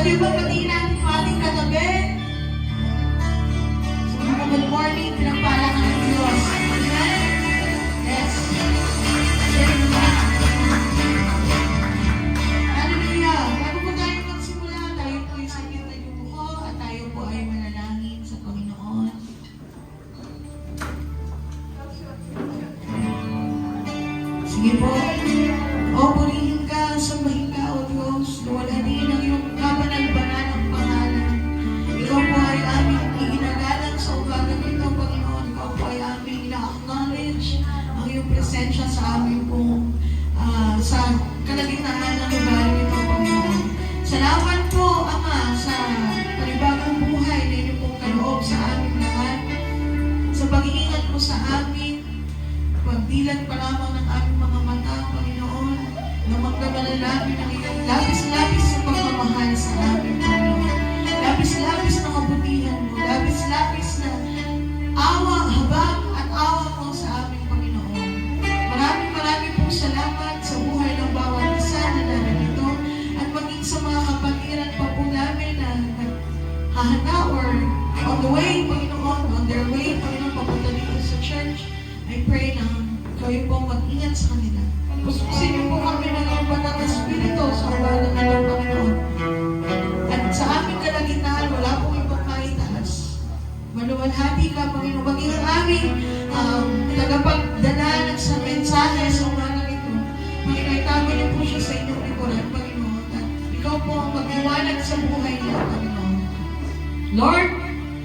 Pwede ba patiin natin yung ating katabi? So, good morning, pinagpalang ng Diyos. Amen? Yes. Hallelujah. Bago po tayo magsimula, tayo po ay saglit na yumuko at tayo po ay manalangin sa Panginoon. Sige po. O purihin ka, sambahin ka, O Diyos. Luwalhatiin ang iyong kabanal-banal ang pangalan. Ikaw po ay aming iginagalang sa umagang ito, Panginoon. Ikaw po ay aming ina-acknowledge ang iyong presensya sa amin po sa kalagitnaan ng lugar nito, Panginoon. Salamat po, Ama, sa panibagong buhay na inyo pong kaloob sa aming lahat. Sa pag-iingat mo sa amin, pagdilat pa lamang ng aming mga mata, Panginoon, na magdamala namin ang iyong labis-labis sa pagmamahal sa amin, Panginoon. Labis-labis na kabutihan mo, labis-labis na awa, habag at awa mo sa aming Panginoon. Maraming pong salamat sa buhay ng bawat isa na narito at maging sa mga kapatiran pa po namin na naghahanda or on the way, Panginoon, on their way, Panginoon, papunta dito sa church. I pray na kayo po mag-ingat sa kanila. Puspusin niyo po kami ng iyong banal na Espiritu sa umagang ito, Panginoon. At sa aming kalagitnaan, wala pong ibang maitaas. Maluwalhati ka, Panginoon. Maging ang aming tagapagdala sa mensahe sa umagang ito. Panginoon, itago niyo po siya sa inyong likuran, Panginoon. At ikaw po ang mag-iwanag sa buhay niya, Panginoon. Lord,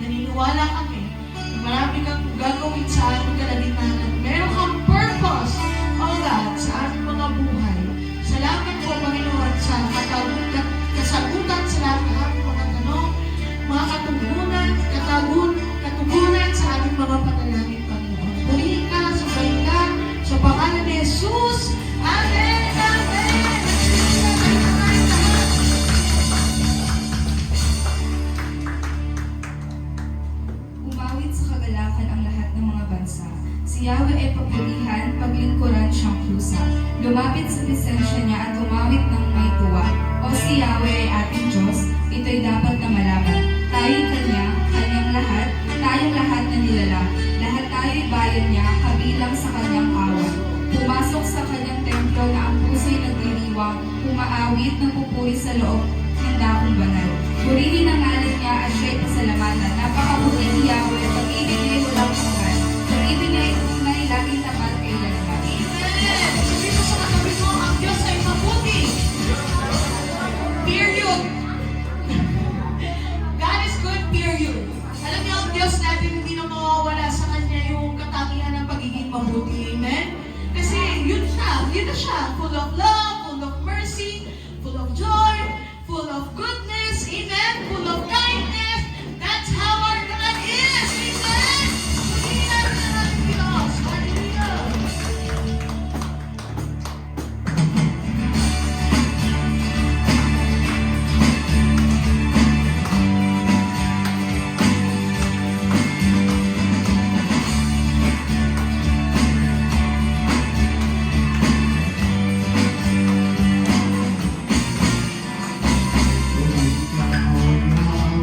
naniniwala kami na marami kang gagawin sa aming kalagitnaan at meron kang purpose, oh God, sa aming mga buhay. Salamat po, Panginoon, sa kasagutan sa lahat ng aming mga tanong, mga katugunan sa aming mga panalangin, Panginoon. Purihin ka, sabayin ka, sa pangalan ni Jesus. Amen! Amen! Umawit sa kagalakan ang lahat ng mga bansa. Si Yahweh ay papurihan, paglingkuran siyang kusa. Lumapit sa presensya niya at umawit ng may tuwa. O si Yahweh ay ating Diyos, ito'y dapat na malaman. Tayo'y Kanya, Kanyang lahat, tayong lahat na nilala. Lahat tayo'y bayan niya, kabilang sa Kanyang awa. Pumasok sa Kanyang templo na ang puso'y nagdiriwang, umaawit ng pupuri sa loob ng dakong banal. Purihin ang ngalan niya at siya'y pasalamatan. Napakabuti ni Yahweh, pag-ibig niya ay walang hanggan. Pag-ibig niya ay tunay, laging tapat kailanman. Amen! Sabi mo sa katabi mo, ang Diyos ay mabuti. Period. God is good, period. Alam niyo, ang Diyos natin hindi na mawawala sa Kanya yung katangian ng pagiging mabuti. Amen? Kasi yun na siya. Full of love, full of mercy, full of joy, full of goodness. Amen? Full of kindness. That's how our God is. Amen? Purihin natin ang ating Diyos. Hallelujah. Ikaw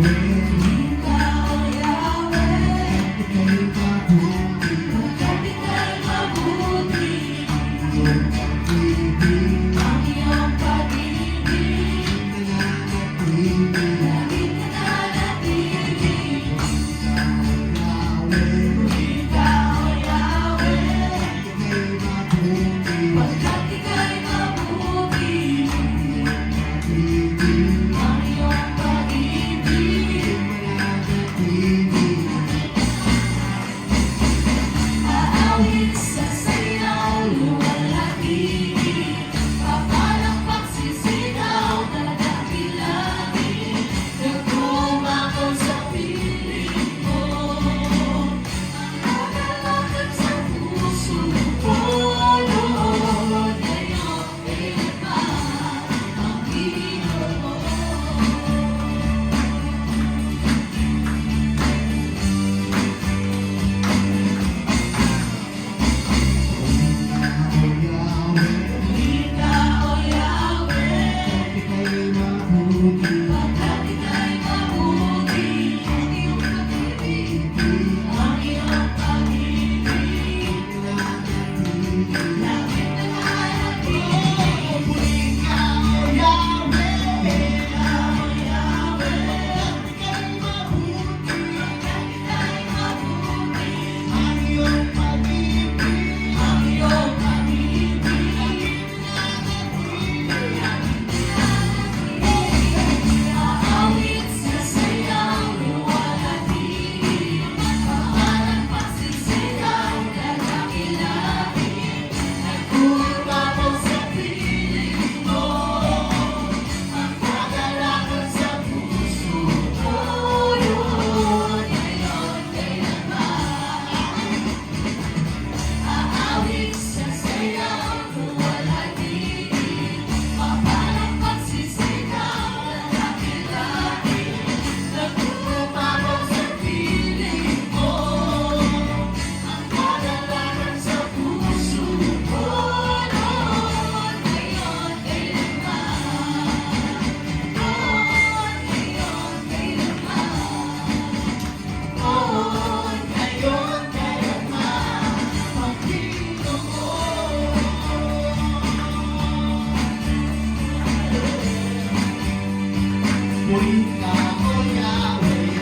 Purihin ka, O Yahweh.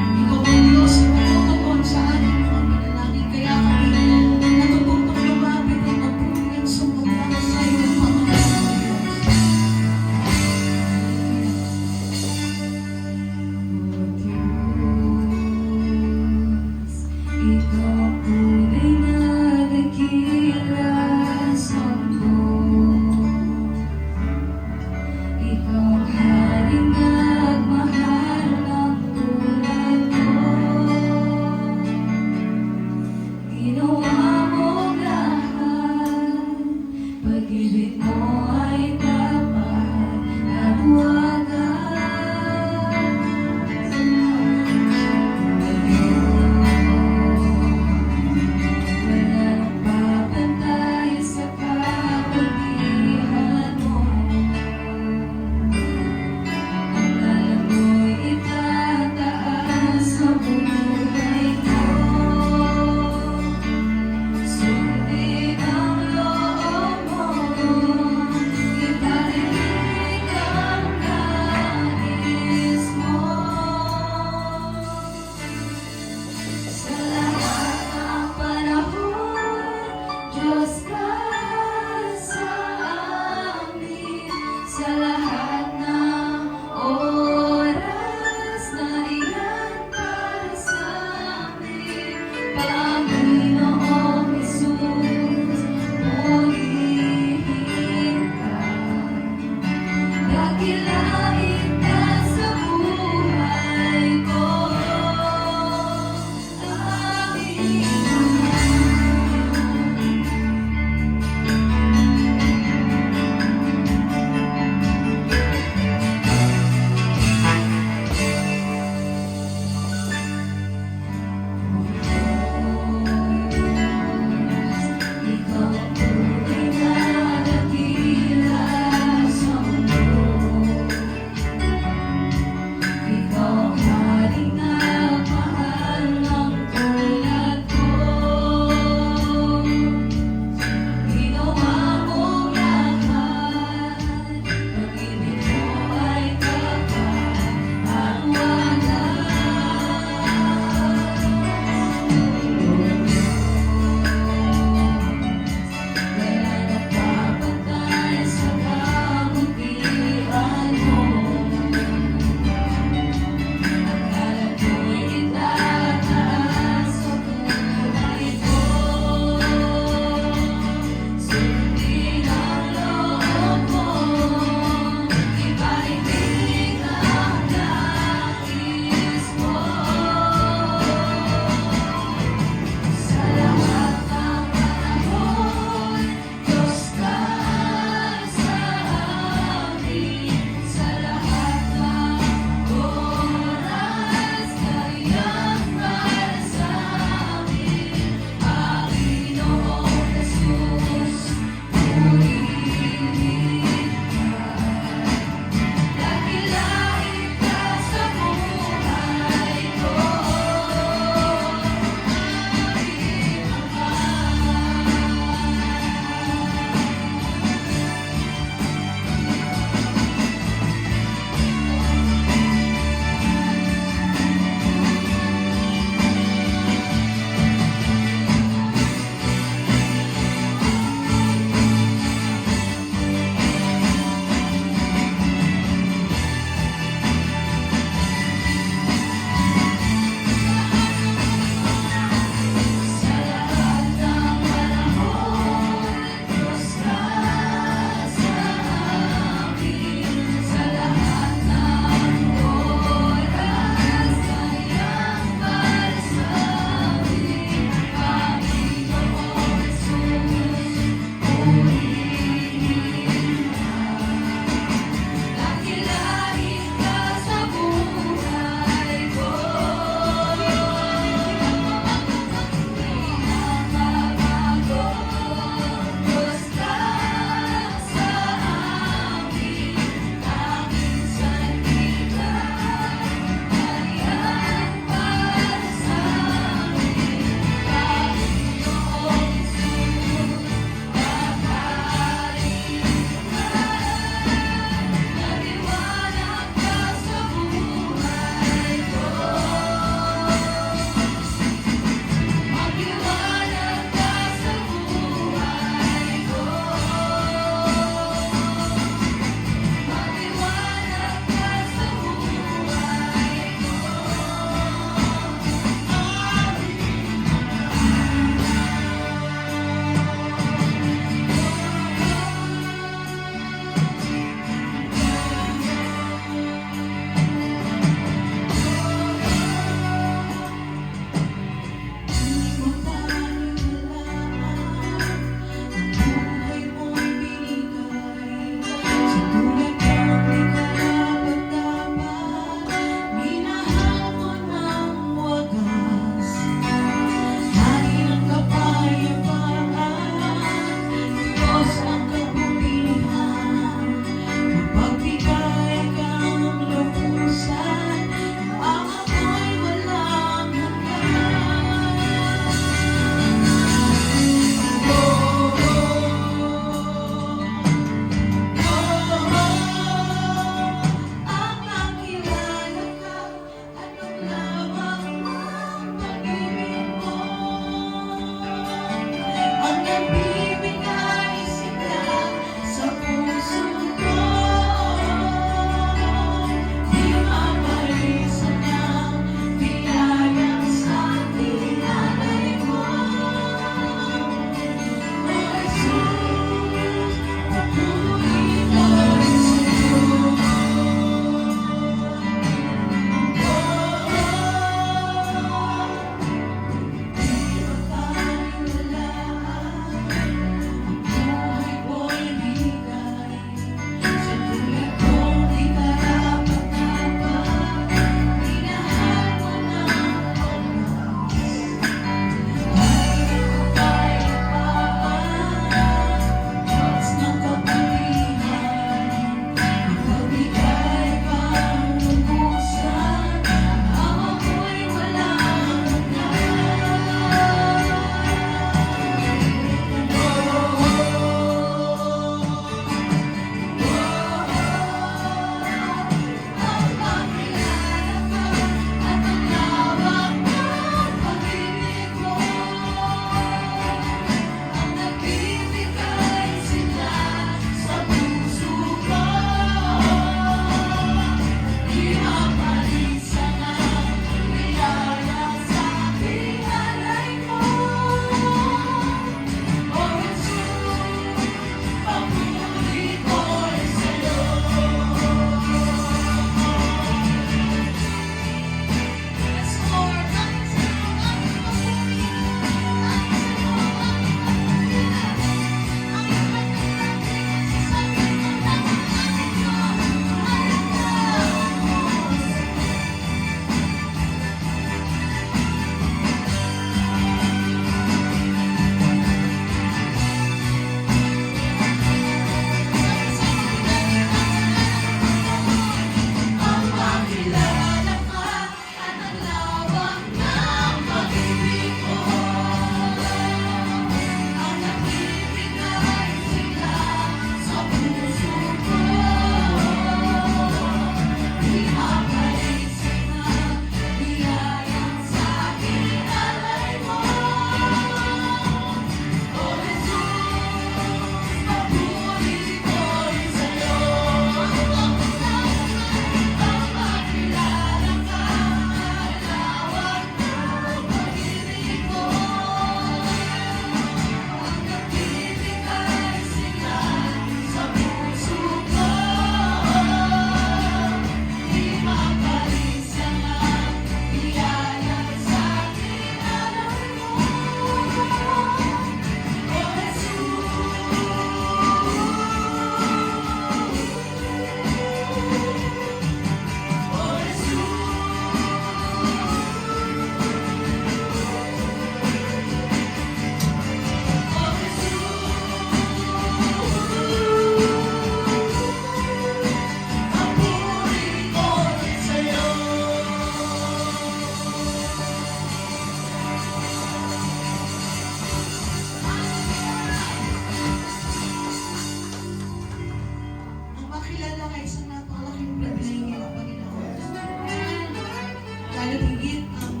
lalo higit ang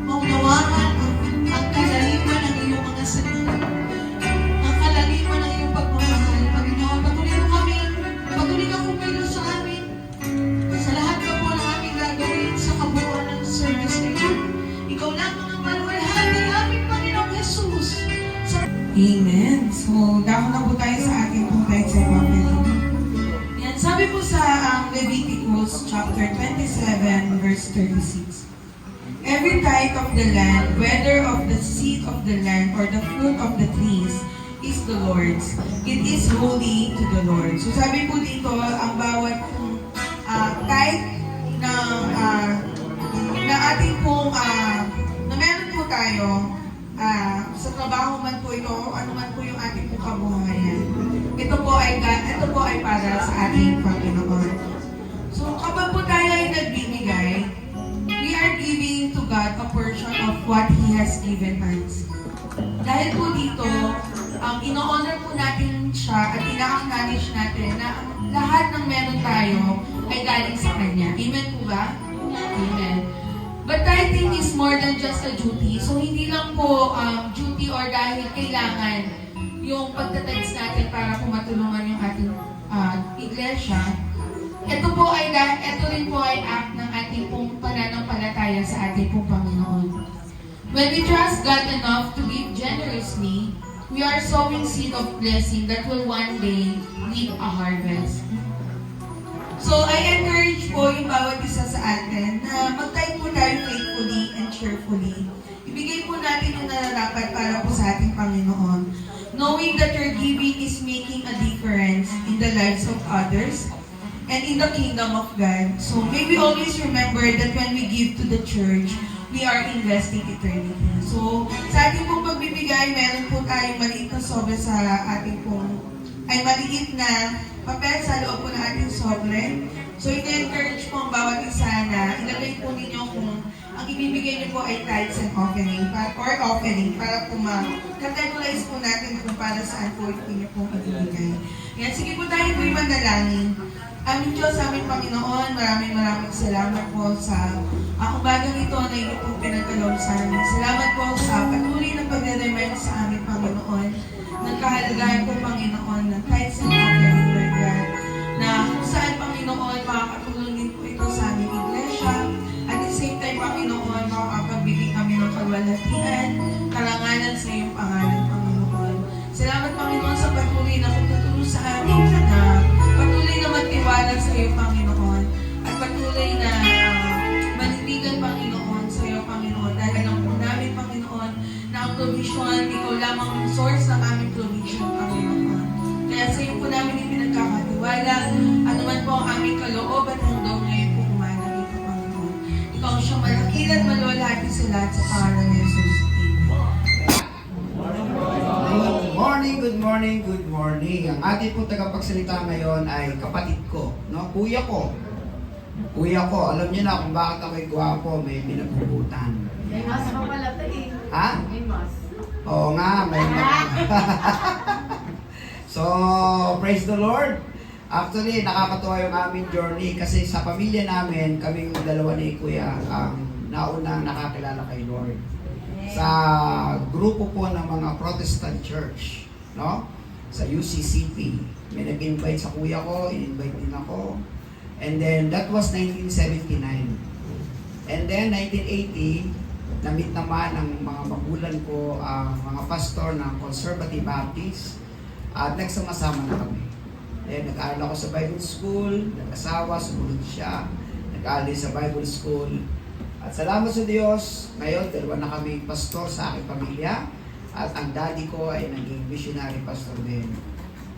maunawaan ang kalaliman ng iyong mga salita, ang kalaliman ng iyong pagmamahal. Panginoon, patuloy ka kumilos sa amin, sa lahat na po ng aming gagawin sa kabuuan ng service na ito. Ikaw lamang ang maluwalhati aming Panginoong Jesus. Amen. So, dako na po tayo sa ating pong text sa yan, sabi po sa Leviticus chapter 27 verse 36. Every tithe of the land, whether of the seed of the land or the fruit of the trees, is the Lord's. It is holy to the Lord. So sabi po dito, ang bawat tithe na ating pong na meron po tayo sa trabaho man po ito, ano man po yung ating pong kabuhayan. Ito po ay para sa ating Panginoon. So kapag po tayo ay nagbibigay, we are giving to God a portion of what He has given us. Dahil po dito, ino-honor po natin siya at ina-acknowledge natin na lahat ng meron tayo ay galing sa Kanya. Amen po ba? Amen. But tithing is more than just a duty. So hindi lang po duty or dahil kailangan yung pagtatides natin para po matulungan yung ating iglesia. Ito rin po ay act ng ating pong pananampalataya sa ating pong Panginoon. When we trust God enough to give generously, we are sowing seed of blessing that will one day lead a harvest. So, I encourage po yung bawat isa sa atin na mag-tithe po tayo faithfully and cheerfully. Ibigay po natin yung nararapat para po sa ating Panginoon. Knowing that your giving is making a difference in the lives of others and in the kingdom of God. So, may we always remember that when we give to the church, we are investing eternity. So, sa ating pong pagbibigay, meron po tayong maliit na sobre sa ating pong, maliit na papel sa loob po ng ating sobre. So, ina-encourage po ang bawat isa na ilagay po ninyo kung ang ibibigay niyo po ay tithes and offering, para po ma-categorize po natin kung para saan po ito niyo po ibibigay. Yan, sige po tayo po manalangin. Aming Diyos, aming Panginoon, maraming salamat po sa umagang ito na ito po pinagkaloob sa amin. Salamat po sa patuloy na pagre-remind sa aming Panginoon ng kahalagahan po, Panginoon, ng tithes and offering, Lord God, na kung saan, Panginoon, makakatulong din po ito sa aming iglesia. At the same time, Panginoon, makakapagbigay kami ng kalwalhatian, karangalan sa iyong pangalan, Panginoon. Salamat, Panginoon, sa patuloy na pagtutulong sa aming anak, patuloy na magtiwala sa iyo, Panginoon, at patuloy na manindigan, Panginoon, sa iyo, Panginoon, dahil alam po namin, Panginoon, na ang provision, ikaw lamang ang source ng aming provision, Panginoon. Kaya sa iyo po namin ipinagkakatiwala, ano man po ang aming kaloob at handog ngayon po umaga dito, Panginoon. Ikaw ang siyang malakil at maluwalhati sa lahat sa pangalan ni Jesus. Good morning. Ang ating po tagapagsalita ngayon ay kapatid ko, no? Kuya ko. Alam niyo na kung bakit ako gwapo, may pinapuputan. May mas ka pala ito eh. Ha? May mas. Oo nga, may So, praise the Lord. Actually, nakakatuwa yung aming journey kasi sa pamilya namin, kaming dalawa ni Kuya ang naunang nakakilala kay Lord. Sa grupo po ng mga Protestant Church, no? Sa UCCP. May nag-invite sa kuya ko, in-invite din ako. And then, that was 1979. And then, 1980, na-meet naman ng mga magulang ko, ang mga pastor ng Conservative Baptist, at nagsama-sama na kami. Then, nag-aaral ako sa Bible School, nag-asawa, sumunod siya, nag-aaral sa Bible School. At salamat sa Diyos, ngayon, dalawa na kami pastor sa aking pamilya. At ang daddy ko ay naging missionary pastor din.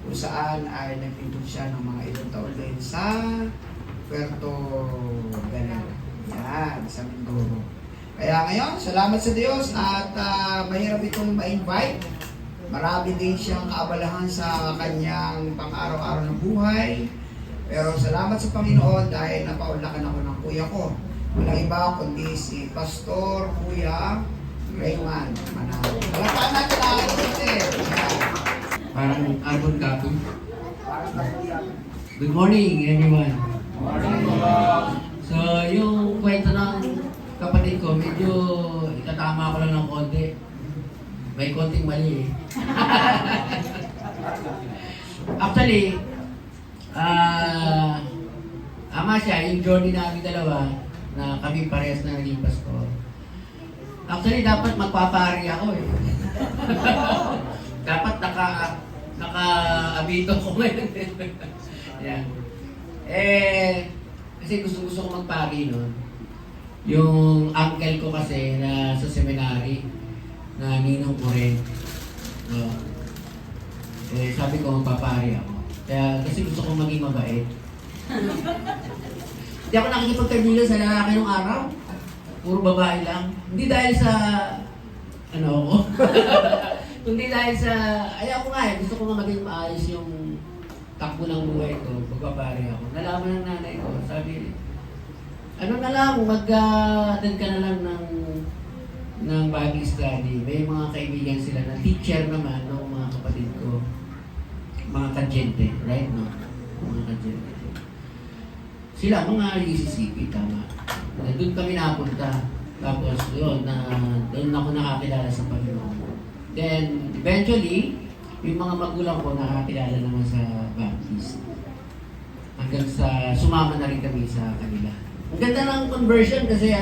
Kung saan ay nagpindot siya ng mga ilang taon din sa Puerto Galera. Yan, sa Mindoro. Kaya ngayon, salamat sa Diyos at mahirap itong ma-invite. Marami din siyang kaabalahan sa kanyang pang-araw-araw ng buhay. Pero salamat sa Panginoon dahil napaulakan ako ng kuya ko. Walang iba kundi si Pastor Kuya Raymond Manalo. Palakpakan natin ang aking Parang album copy. Good morning, everyone. So, yung kwento ng May konting mali eh. Actually, ama siya, yung journey namin dalawa, na kami parehas na naging pastor. Actually, dapat magpapari ako eh. Dapat naka-abito ko ngayon. Yan. Kasi gusto ko magpari noon. Yung uncle ko kasi na sa seminary, na ninong ko rin. No? Sabi ko magpapari ako. Kaya kasi gusto ko maging mabait. Hindi ako nakikipagkaibigan sa lalaki nung araw. Puro babae lang. Hindi dahil sa ano ako. Kundi dahil sa ayaw ko nga eh. Gusto ko nga maging maayos yung takbo ng buhay ko. Magpapari ako. Nalaman ng nanay ko. Sabi, ano na lang, mag-attend ka na lang ng Bible study. May mga kaibigan sila na teacher naman ng mga kapatid ko. Mga kadyente, right? No? Mga kadyente. Sila, mga UCCP, tama. Doon kami napunta. Tapos doon ako nakakilala sa Panginoon. Then, eventually, yung mga magulang ko nakakilala naman sa Baptist. Hanggang sa sumama na rin kami sa kanila. Ang ganda ng conversion kasi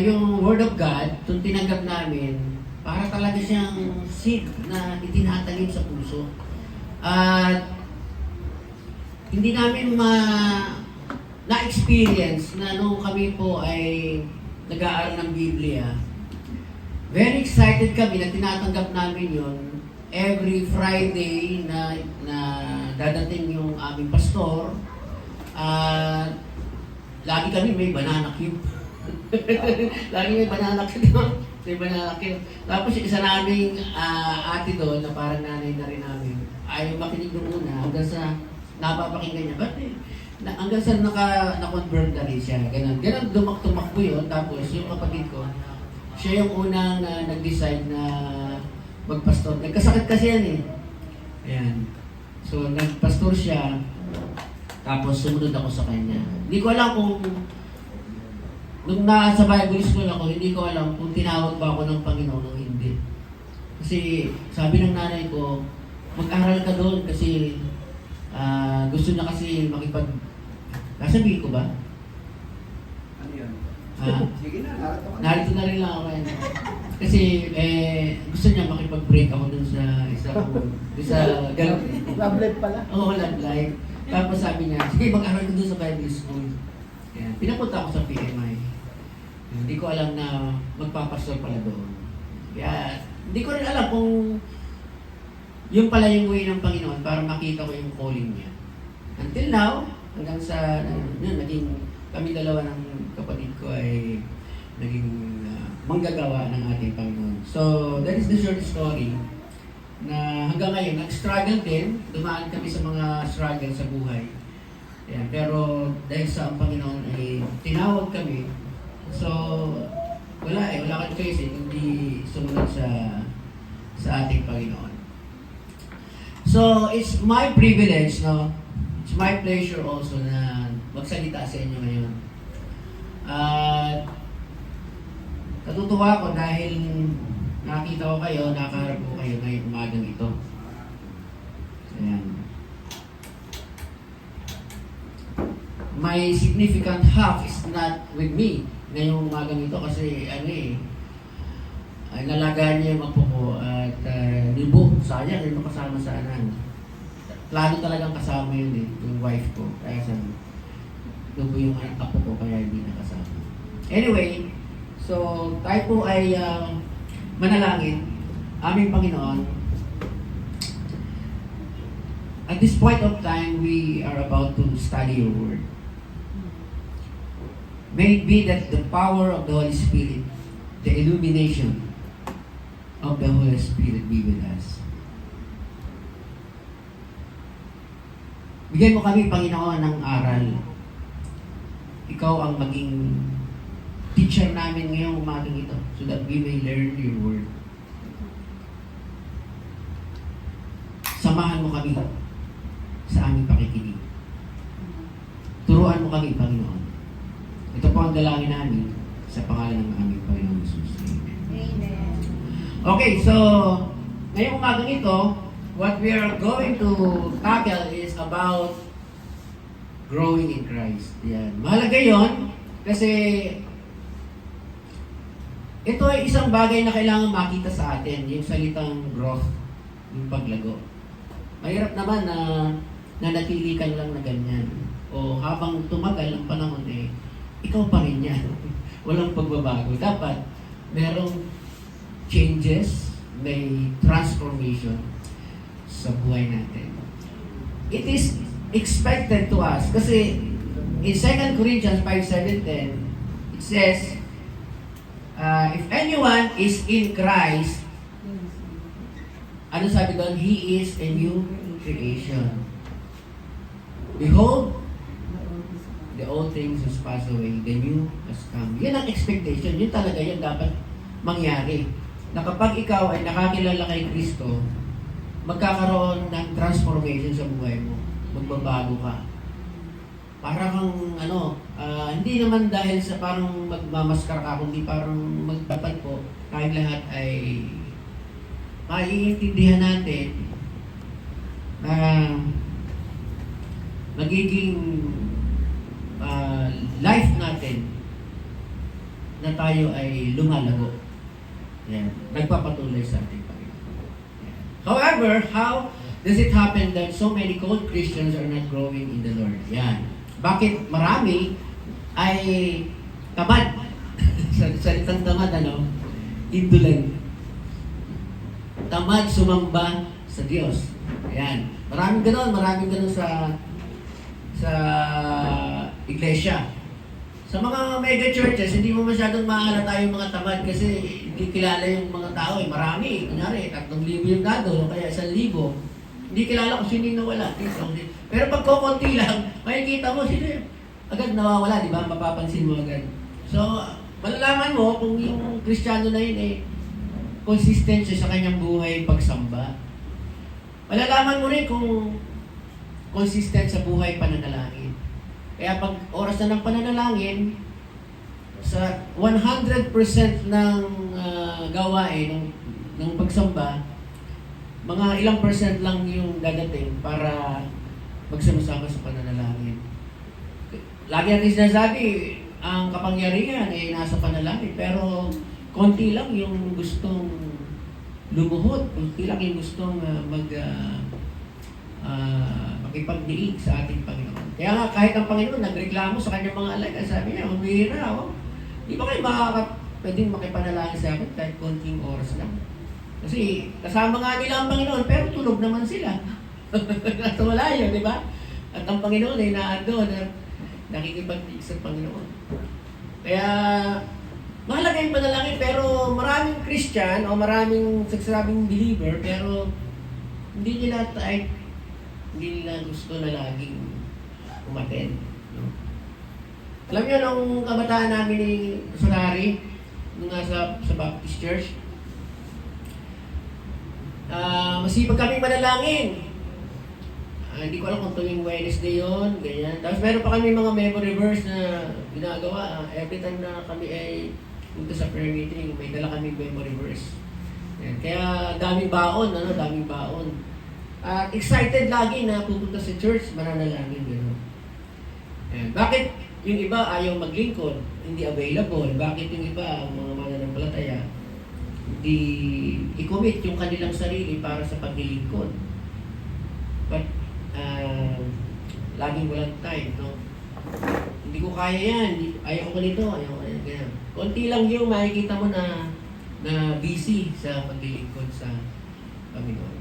yung Word of God, itong tinanggap namin, para talaga siyang seed na itinatanim sa puso. At hindi namin na-experience na nung kami po ay nag-aaral ng Biblia, very excited kami na tinatanggap namin yon every Friday na dadating yung aming pastor. Lagi kami may banana cube. Lagi may banana cube. May banana cube. Tapos yung isa naming ate doon na parang nanay na rin namin, ayaw makinig nung una hanggang sa napapakinggan niya. Ba't hanggang sa na-convert na rin siya. Ganun tumakbo yun. Tapos yung kapatid ko, siya yung unang nag-decide na magpastor. Nagkasakit kasi yan eh. Ayan. So, nagpastor siya. Tapos sumunod ako sa kanya. Hindi ko alam kung nung nasa Bible school ako, hindi ko alam kung tinawag ba ako ng Panginoon o hindi. Kasi sabi ng nanay ko, mag-aral ka doon kasi gusto niya kasi nasabihin ko ba? Ano yun? Sige na, Narito na rin lang ako ngayon. Kasi gusto niya makipag-break ako dun sa Love life pala. Oo, love life. Tapos sabi niya, sige mag-aral ko dun sa Bible school. Yan. Pinapunta ako sa PMI. Hindi ko alam na magpapastor pala doon. Kaya hindi ko rin alam kung yung pala yung way ng Panginoon para makita ko yung calling niya. Until now, hanggang sa naging kami dalawa ng kapatid ko ay naging manggagawa ng ating Panginoon. So, that is the short story na hanggang ngayon, nag-struggle din. Dumaan kami sa mga struggle sa buhay. Ayan, pero dahil sa ang Panginoon ay tinawag kami. So, wala kang choice hindi sumunod sa ating Panginoon. So, it's my privilege, no? It's my pleasure also na magsalita sa inyo ngayon. At natutuwa ko dahil nakita ko kayo, nakaharap ko kayo ngayong umagang ito. Ayan. My significant half is not with me ngayong umagang ito kasi ay nalagaan niya yung apo ko at nibo, sayang, hindi mo kasama sa anan. Plano talagang kasama yun yung wife ko. Kaya sabi, nibo yung apo ko kaya hindi nakasama. Anyway, so tayo po ay manalangin. Aming Panginoon, at this point of time, we are about to study your word. May it be that the power of the Holy Spirit, the illumination of the Holy Spirit be with us. Bigyan mo kami, Panginoon, ng aral. Ikaw ang maging teacher namin ngayong umagang ito so that we may learn your word. Samahan mo kami sa aming pakikinig. Turuan mo kami, Panginoon. Ito po ang dalangin namin sa pangalan ng aming Panginoon Jesus. Amen. Amen. Okay, so ngayong umagang ito, what we are going to tackle is about growing in Christ. Yan. Mahalaga yon kasi ito ay isang bagay na kailangan makita sa atin, yung salitang growth, yung paglago. Mahirap naman na nanatili ka lang na ganyan. O habang tumagal ang panahon ikaw pa rin yan. Walang pagbabago. Dapat merong changes, may transformation sa buhay natin. It is expected to us kasi in 2 Corinthians 5:7-10 it says, if anyone is in Christ, ano sabi doon? He is a new creation. Behold, the old things has passed away, the new has come. Yan ang expectation. Yun talaga yan dapat mangyari. Na kapag ikaw ay nakakilala kay Kristo, magkakaroon ng transformation sa buhay mo. Magbabago ka. Para kang hindi naman dahil sa parang magmamaskar ka, kundi parang magdapat po, tayong lahat ay maiintindihan natin na magiging life natin na tayo ay lumalago. Yan. Nagpapatuloy sa ating Panginoon. Yan. However, how does it happen that so many called Christians are not growing in the Lord? Yan. Bakit marami ay tamad? Salitang tamad, indolent. Tamad sumamba sa Diyos. Ayan. Maraming ganon sa iglesia. Sa mga mega churches, hindi mo masyadong mahalata yung mga tamad kasi hindi kilala yung mga tao. Marami. Kunyari, 3,000 yung dado, o kaya 1,000. Hindi kilala kung sino yung nawala. Pero pag kukunti lang, makikita mo sino yung agad nawawala, di ba? Mapapansin mo agad. So, malalaman mo kung yung Kristiyano na yun consistent siya sa kanyang buhay pagsamba. Malalaman mo rin kung consistent sa buhay pananalangin. Kaya pag oras na ng pananalangin, sa 100% ng gawain ng pagsamba, mga ilang percent lang yung dadating para magsama-sama sa pananalangin. Lagi natin sinasabi, ang kapangyarihan ay nasa panalangin, pero konti lang yung gustong lumuhod, konti lang yung gustong makipagdiig sa ating Panginoon. Kaya nga, kahit ang Panginoon nagreklamo sa kanyang mga alagad, sabi niya, humihira, di ba kayo pwedeng makipanalangin sa akin kahit konting oras lang? Kasi kasama nga nila ang Panginoon, pero tulog naman sila. Nasa malayo, di ba? At ang Panginoon ay naando na nakikipagdiig sa Panginoon. Kaya, mahalaga yung panalangin, pero maraming Christian o maraming sagsabing believer, pero hindi nila gusto na laging umaten. No? Alam niyo, nung kabataan namin ni Sonari, nung nasa sa Baptist Church, masipag kaming manalangin. Hindi ko alam kung tuwing Wednesday yun, ganyan. Tapos meron pa kami mga memory verse na ginagawa. Every time na kami ay punta sa prayer meeting, may dala kami memory verse. Yan. Kaya daming baon, daming baon. At excited lagi na pupunta sa church, mananalangin. Yan. Bakit yung iba ayaw maglingkod, hindi available? Bakit yung iba, mga mananampalataya, hindi i-commit yung kanilang sarili para sa paglilingkod? But, laging walang time, no? Hindi ko kaya yan, ayaw ko nito, ayaw ko yan. Konti lang yung makikita mo na busy sa paglilingkod sa Panginoon.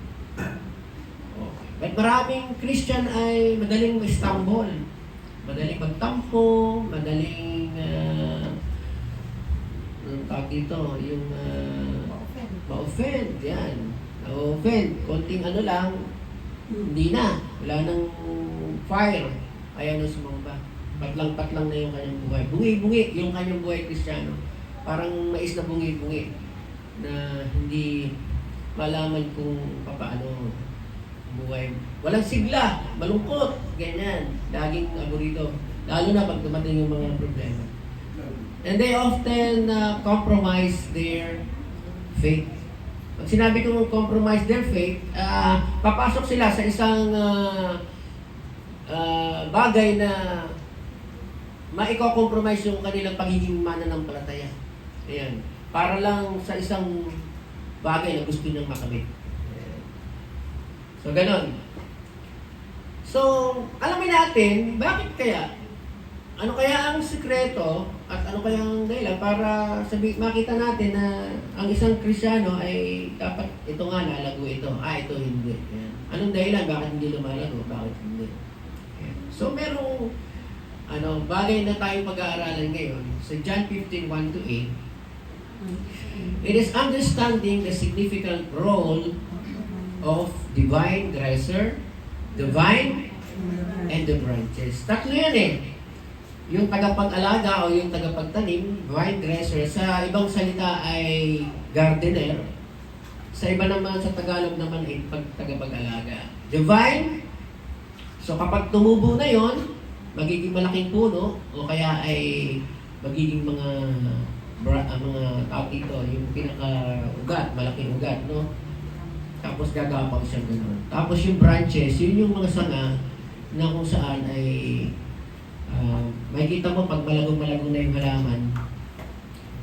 Okay. But maraming Christian ay madaling ma-stumble, madaling magtampo, madaling anong tawag dito, yung ma-offend, yan. Na-offend, konting lang, hindi na. Wala nang fire. Ayaw na sumamba. Patlang-patlang na yung kanyang buhay. Bungi-bungi yung kanyang buhay Kristiyano. Parang mais na bungi-bungi na hindi malaman kung paano buhay. Walang sigla, malungkot, ganyan. Laging aburrido. Lalo na pag dumating yung mga problema. And they often compromise their faith. Pag sinabi kong compromise their faith, papasok sila sa isang bagay na maiko-compromise yung kanilang pagiging mananampalataya. Ayan. Para lang sa isang bagay na gusto nilang makamit. Ayan. So, ganon. So, alamin natin, bakit kaya? Ano kaya ang sikreto at ano kaya ang dahilan para makita natin na ang isang Kristyano ay dapat ito nga lalago ito. Ito hindi. Ayan. Anong dahilan? Bakit hindi lumalago? Bakit hindi? Ayan. So, merong bagay na tayong pag-aaralan ngayon sa John 15:1-8. It is understanding the significant role of divine dresser, the vine, and the branches. Tatlo yan eh. Yung tagapag-alaga o yung tagapagtanim, vine dresser, sa ibang salita ay gardener. Sa iba naman, sa Tagalog naman ay tagapag-alaga. The vine, so kapag tumubo na yon, magiging malaking puno o kaya ay magiging mga tao dito, yung pinaka-ugat, malaking ugat, no? Tapos gagapang siya gano'n. Tapos yung branches, yun yung mga sanga na kung saan ay makikita mo pag malagong-malagong na yung halaman,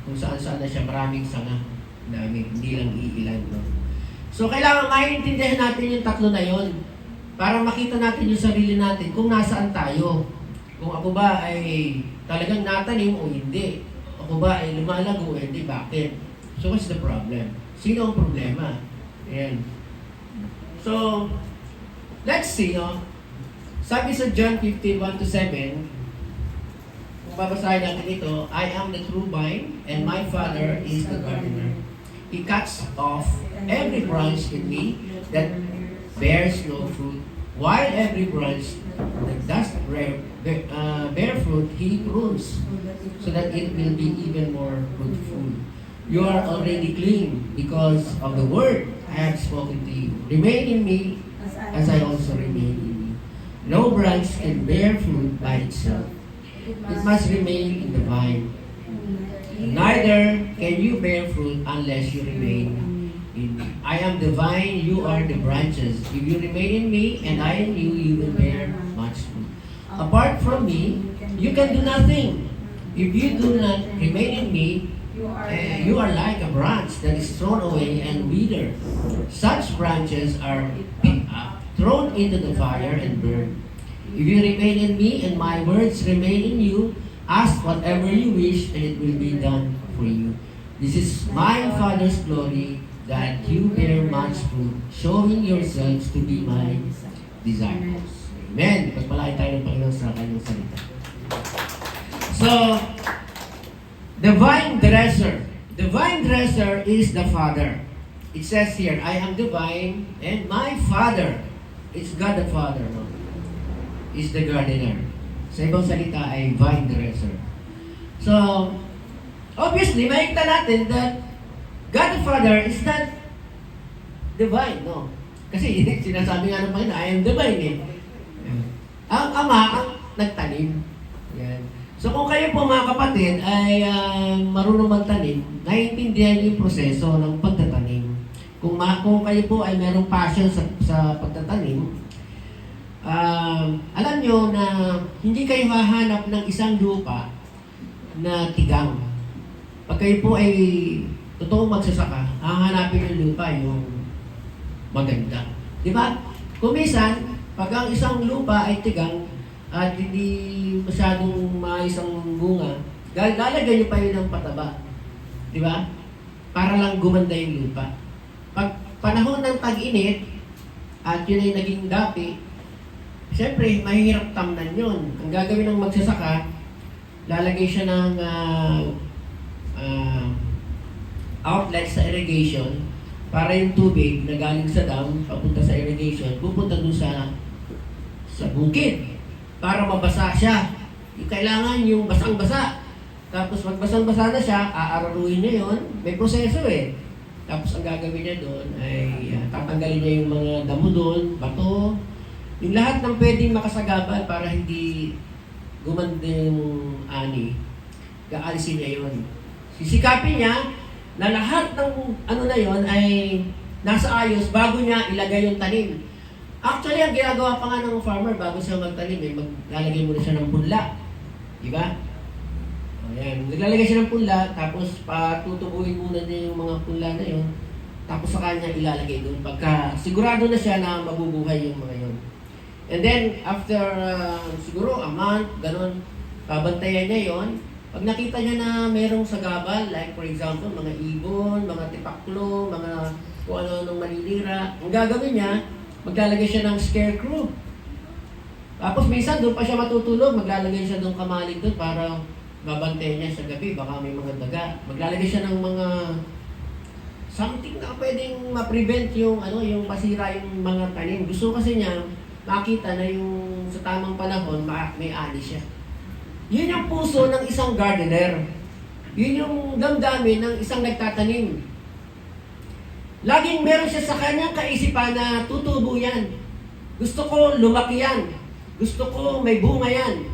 kung saan-saan na siya, maraming sanga. Dami, hindi lang iilan, no? So, kailangan maintindihan natin yung tatlo na yon para makita natin yung sarili natin kung nasaan tayo. Kung ako ba ay talagang natanim o hindi. Ako ba ay lumalago o hindi, bakit? So, what's the problem? Sino ang problema? Ayan. So, let's see, no? Sabi sa John 15:1-7, kung babasahin natin ito, I am the true vine, and my Father is the gardener. He cuts off every branch in me that bears no fruit, while every branch that does bear fruit, He prunes, so that it will be even more fruitful. You are already clean because of the word I have spoken to you. Remain in me as I also remain in you. No branch can bear fruit by itself. It must remain in the vine. Neither can you bear fruit unless you remain in me. I am the vine, you are the branches. If you remain in me and I in you, you will bear much fruit. Apart from me, you can do nothing. If you do not remain in me, you are like a branch that is thrown away and withered. Such branches are picked up, thrown into the fire, and burned. If you remain in me and my words remain in you, ask whatever you wish and it will be done for you. This is my Father's glory, that you bear much fruit, showing yourselves to be my disciples. Amen. Pagpalain tayo ng Panginoon sa kanyang salita. So, the vine dresser. The vine dresser is the Father. It says here, I am the vine, and my Father, it's God the Father, no? Is the gardener. Sa ibang salita ay vine dresser. So, obviously, makikita natin that God the Father is not the vine, no? Kasi sinasabi nga ng Panginoon, I am the vine, eh. Ang Ama ang nagtanim. Yan. So kung kayo po mga kapatid ay marunong magtanim, naiintindihan niyo yung proseso ng pagtatanim. Kung kayo po ay merong passion sa pagtatanim, alam nyo na hindi kayo hahanap ng isang lupa na tigang. Pag kayo po ay totoong magsasaka, hahanapin yung lupa yung maganda. Di ba? Kung minsan, pag ang isang lupa ay tigang at hindi masyadong maisang bunga, lalagyan nyo pa yun ng pataba. Di ba? Para lang gumanda yung lupa. Pag panahon ng tag-init at yun ay naging dapi, siyempre, mahihirap tamnan yun. Ang gagawin ng magsasaka, lalagay siya ng outlet sa irrigation para yung tubig na galing sa dam, papunta sa irrigation, pupunta dun sa bukid para mabasa siya. Kailangan yung basang-basa. Tapos magbasang-basa na siya, aararuin niya yon. May proseso eh. Tapos ang gagawin niya doon ay tatanggalin niya yung mga damo doon, bato, yung lahat ng pwedeng makasagabal para hindi gumanda yung ani. Kaalisin niya yun. Sisikapin niya na lahat ng ano na yon ay nasa ayos bago niya ilagay yung tanim. Actually, ang ginagawa pa nga ng farmer bago siya magtanim, maglalagay muna siya ng punla. Di ba? Ayan, naglalagay siya ng punla, tapos patutubuin muna niya yung mga punla na yun, tapos sa kanya ilalagay doon. Pagka sigurado na siya na mabubuhay yung mga yun. And then, after siguro a month, ganun, babantayan niya yon. Pag nakita niya na merong sagabal, like for example, mga ibon, mga tipaklo, mga kung ano-anong maninira, ang gagawin niya, maglalagay siya ng scarecrow. Tapos minsan doon pa siya matutulog, maglalagay siya ng kamalig doon para babantayan niya sa gabi, baka may mga daga. Maglalagay siya ng mga something na pwedeng ma-prevent yung yung masira yung mga tanim. Gusto kasi niya makita na yung sa tamang panahon may ani siya. Yun yung puso ng isang gardener. Yun yung damdamin ng isang nagtatanim. Laging meron siya sa kanyang kaisipan na tutubo yan. Gusto ko lumaki yan. Gusto ko may bunga yan.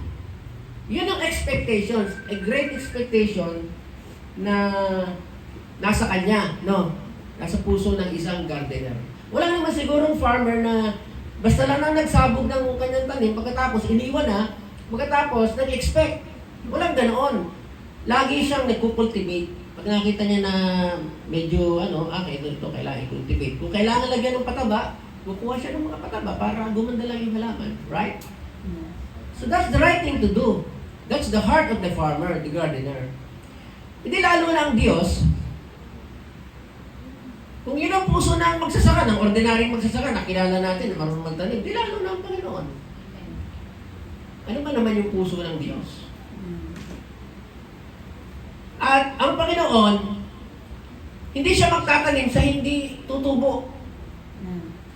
Yun ang expectations. A great expectation na nasa kanya, no? Nasa puso ng isang gardener. Wala naman sigurong farmer na basta lang nagsabog ng kanyang tanim, pagkatapos iniwan na, pagkatapos nag-expect. Walang ganoon. Lagi siyang nagkukultivate. Pag nakita niya na medyo ito kailangan i-cultivate. Kung kailangan lagyan ng pataba, kukuha siya ng mga pataba para gumanda lang yung halaman. Right? So that's the right thing to do. That's the heart of the farmer, the gardener. Hindi lalo na ang Diyos. Kung yun ang puso ng magsasaka, ng ordinaryong magsasaka, nakilala natin na marunong magtanim, di lalo na ang Panginoon. Ano ba naman yung puso ng Diyos? At ang Panginoon, hindi siya magtatanim sa hindi tutubo.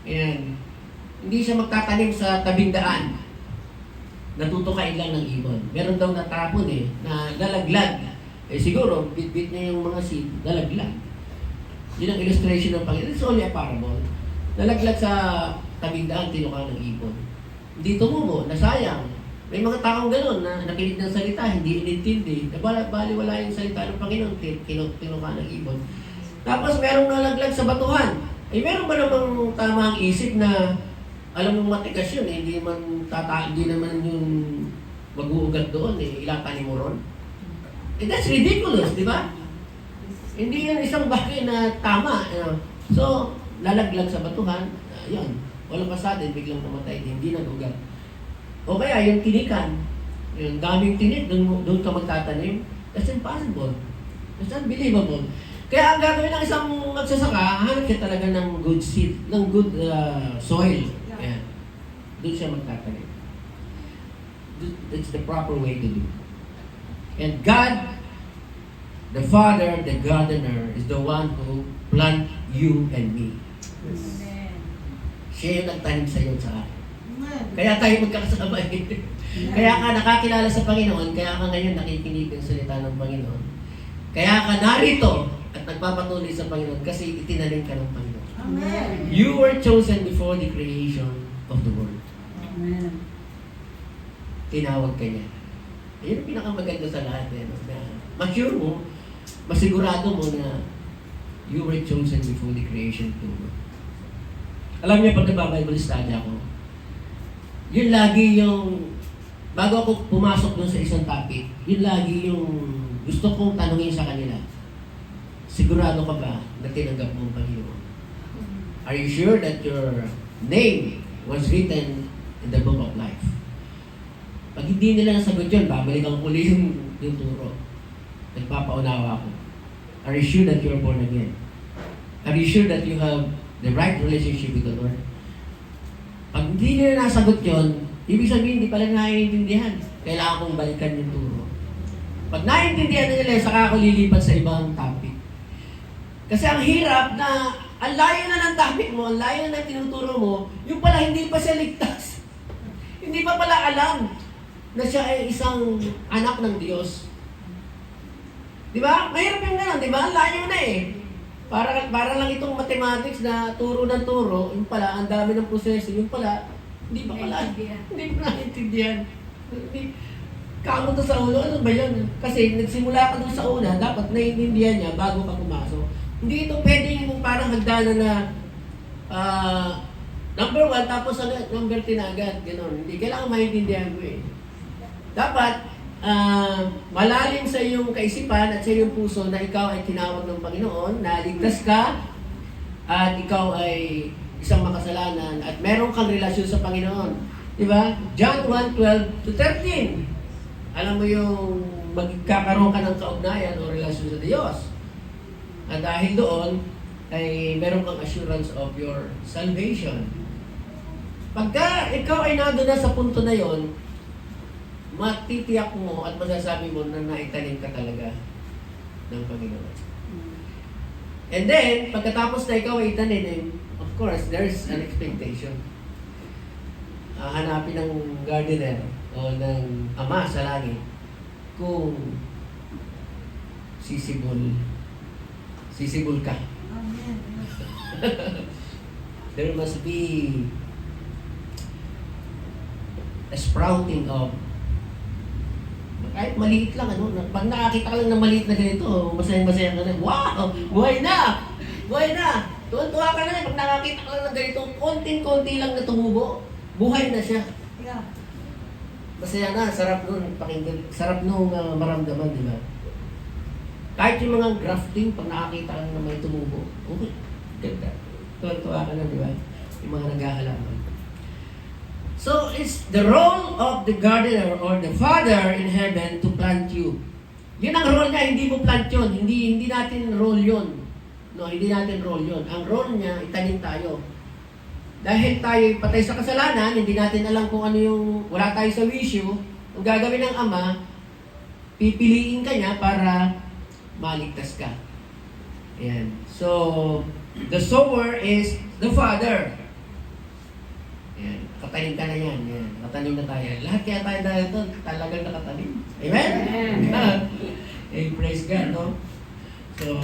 Ayan. Hindi siya magtatanim sa tabing daan. Natutukain lang ng ibon. Meron daw natapon na lalaglag. Siguro, bit-bit niya yung mga seed, lalaglag. Yun ang illustration ng Panginoon. It's only a parable. Nalaglag sa tabing daan, tinuka ng ibon. Hindi tumubo, nasayang. May mga taong gano'n na nakinig ng salita, hindi inintindi. Baliwala yung salita ng Panginoon, tinuka ng ibon. Tapos merong nalaglag sa batuhan. Meron ba namang tamang isip na alam mong matigas yun, hindi naman yung mag-uugat doon, ilatanin mo ron. That's ridiculous, di ba? Hindi yan isang bagay na tama. So, lalaglag sa batuhan, yun. Walang pasada, biglang namatay, hindi nag-ugat. O kaya, yung tinikan, yung daming tinik, doon ka magtatanim, that's impossible. That's unbelievable. Kaya ang gagawin ng isang magsasaka, hanap siya talaga ng good seed, ng good soil. Ayan. Doon siya magtatanim. That's the proper way to do. And God, the Father, the gardener, is the one who plant you and me. Siya yung nagtanim sa iyo at sa akin. Kaya tayo magkakasama. Kaya ka nakakilala sa Panginoon, kaya ka ngayon nakikinig ng salita ng Panginoon. Kaya ka narito at nagpapatuloy sa Panginoon kasi itinanim ka ng Panginoon. Amen. You were chosen before the creation of the world. Amen. Tinawag ka niya. Ayun ang pinakamaganda sa lahat. Na mature mo, masigurado mo na you were chosen before the creation of the world. Alam niyo, pag nagbabible study ako, yun lagi yung, bago ako pumasok dun sa isang topic, yun lagi yung gusto kong tanungin sa kanila. Sigurado ka ba na tinanggap mo ang Panginoon? Are you sure that your name was written in the book of life? Pag hindi nila nasagot yun, babalikan ko uli yung turo. Nagpapaunawa ako. Are you sure that you're born again? Are you sure that you have the right relationship with the Lord? Pag hindi nila nasagot yun, ibig sabihin, hindi pala naiintindihan. Kailangan kong balikan yung turo. Pag naiintindihan nila, saka ako lilipat sa ibang topic. Kasi ang hirap na, ang layo na ng topic mo, ang layo na ng tinuturo mo, yung pala hindi pa siya ligtas. Hindi pa pala alam na siya ay isang anak ng Diyos. Di ba? Mahirap yung gano'n, di ba? Ang layo na Para lang itong mathematics na turo ng turo, yung pala, ang dami ng proseso, yung pala, hindi pa pala, hindi pa naintindihan. Kamo to sa ulo, ano ba yun? Kasi nagsimula ka doon sa una, dapat naiintindihan niya bago ka pumasok. So, hindi ito pwedeng yung parang hagdanan na number 1 tapos number 10 na agad. Ganun. Hindi kailangan maintindihan ko eh. Dapat malalim sa iyong kaisipan at sa iyong puso na ikaw ay tinawag ng Panginoon, na ligtas ka at ikaw ay isang makasalanan at meron kang relasyon sa Panginoon. Diba? John 1:12 to 13. Alam mo yung magkakaroon ka ng kaugnayan o relasyon sa Diyos. At dahil doon, ay meron kang assurance of your salvation. Pagka ikaw ay nandun na sa punto na yon, matitiyak mo at masasabi mo na naitanim ka talaga ng Panginoon. And then, pagkatapos na ikaw ay itanim, of course, there's an expectation. Hanapin ng gardener o ng ama sa langit kung sisibol ka. Amen. There must be a sprouting of kahit maliit lang, ano, pag nakakita ka lang ng maliit na ganito, masayang-masaya ka na, wow, buhay na! Buhay na! Tuwan-tuwa ka na, pag nakakita ka lang ng ganito, konting-konti lang na tumubo, buhay na siya. Yeah. Masaya na, sarap nun pakinggan, sarap nung maramdaman, di ba? Kahit yung mga grafting, pag nakakita ka lang na may tumubo, okay, ganda. Tuwan-tuwa ka na, di ba? Yung mga naghahalaman. So, it's the role of the gardener or the Father in heaven to plant you. Yun ang role niya, hindi mo plant yun. Hindi natin role yun. No, hindi natin role yun. Ang role niya, itanim tayo. Dahil tayo patay sa kasalanan, hindi natin alam kung ano yung, wala tayo sa wisyo, ang gagawin ng Ama, pipiliin ka niya para maligtas ka. Ayan. So, the sower is the Father. Ayan. Katanim ka na yan. Ayan. Katanim na tayo. Lahat kaya tayo dahil doon, talagang nakatanim. Amen? Amen. Praise God, no? So,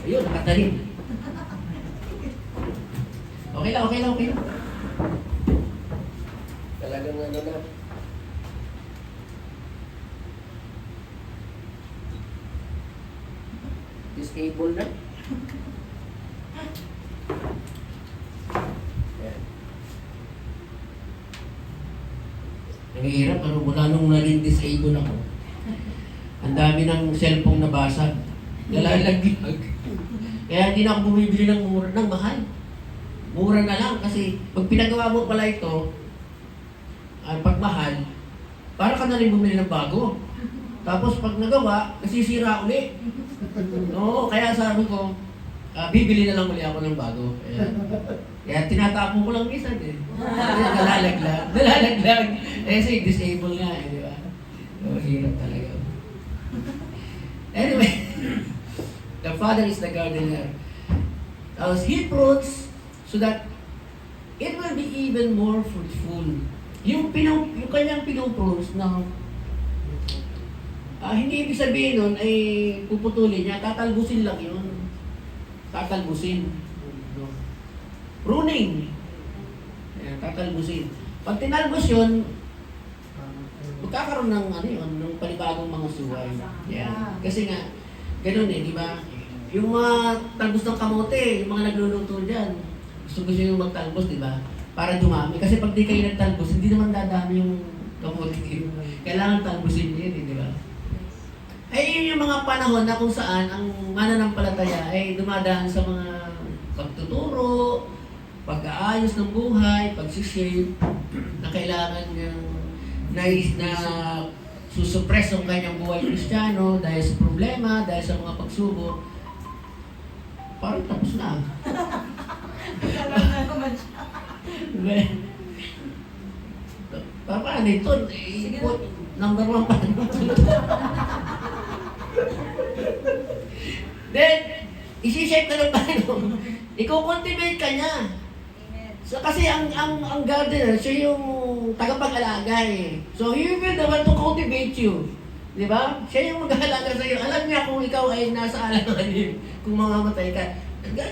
ayun, nakatanim. Okay lang. Talagang ano na. Disable na. Nangihirap, mula nung naging disable ako. Ang dami ng cellphone na basag. Nalalaglag. Kaya hindi na ako bumibili ng mahal. Mura na lang kasi pag pinagawa mo pala ito, pag mahal, para ka na rin bumili ng bago. Tapos pag nagawa, nasisira uli. Oo, kaya sabi ko, bibili na lang uli ako ng bago. Kaya tinatapon ko lang minsan eh. Nalalaglag. Kasi disable nga eh, di ba? So, hirap talaga. Anyway, the Father is the gardener. As He prunes so that it will be even more fruitful. Yung kanyang pinuprunes na hindi ibig sabihin nun ay puputulin niya, tatalbusin lang yun. Tatalbusin. Pruning. Ayan, tatalbusin. Pag tinalbos yun, magkakaroon ng ng panibagong mga suway. Yan. Kasi nga, ganun eh, di ba? Yung mga talbos ng kamote, yung mga nagluluto dyan, gusto yung magtalbos, di ba? Para dumami. Kasi pag di kayo nagtalbos, hindi naman dadami yung kamote. Kailangan talbosin yun, di ba? Ay, yun yung mga panahon na kung saan ang mananampalataya ay dumadaan sa mga pagtuturo, pag-aayos ng buhay, pag-shape, na kailangan niyang na susuppress ang kanyang buhay Kristiyano dahil sa problema, dahil sa mga pagsubok. Parang tapos na. Paano ito? Number 1 pa. Then, isi-shape na ng Panginoon. Iko-cultivate ka niya. So, kasi ang gardener, siya yung tagapag-alaga eh. So, he will the one to cultivate you. Di ba? Siya yung mag-alaga sa iyo. Alam niya kung ikaw ay nasa alanganin, kung mamamatay ka.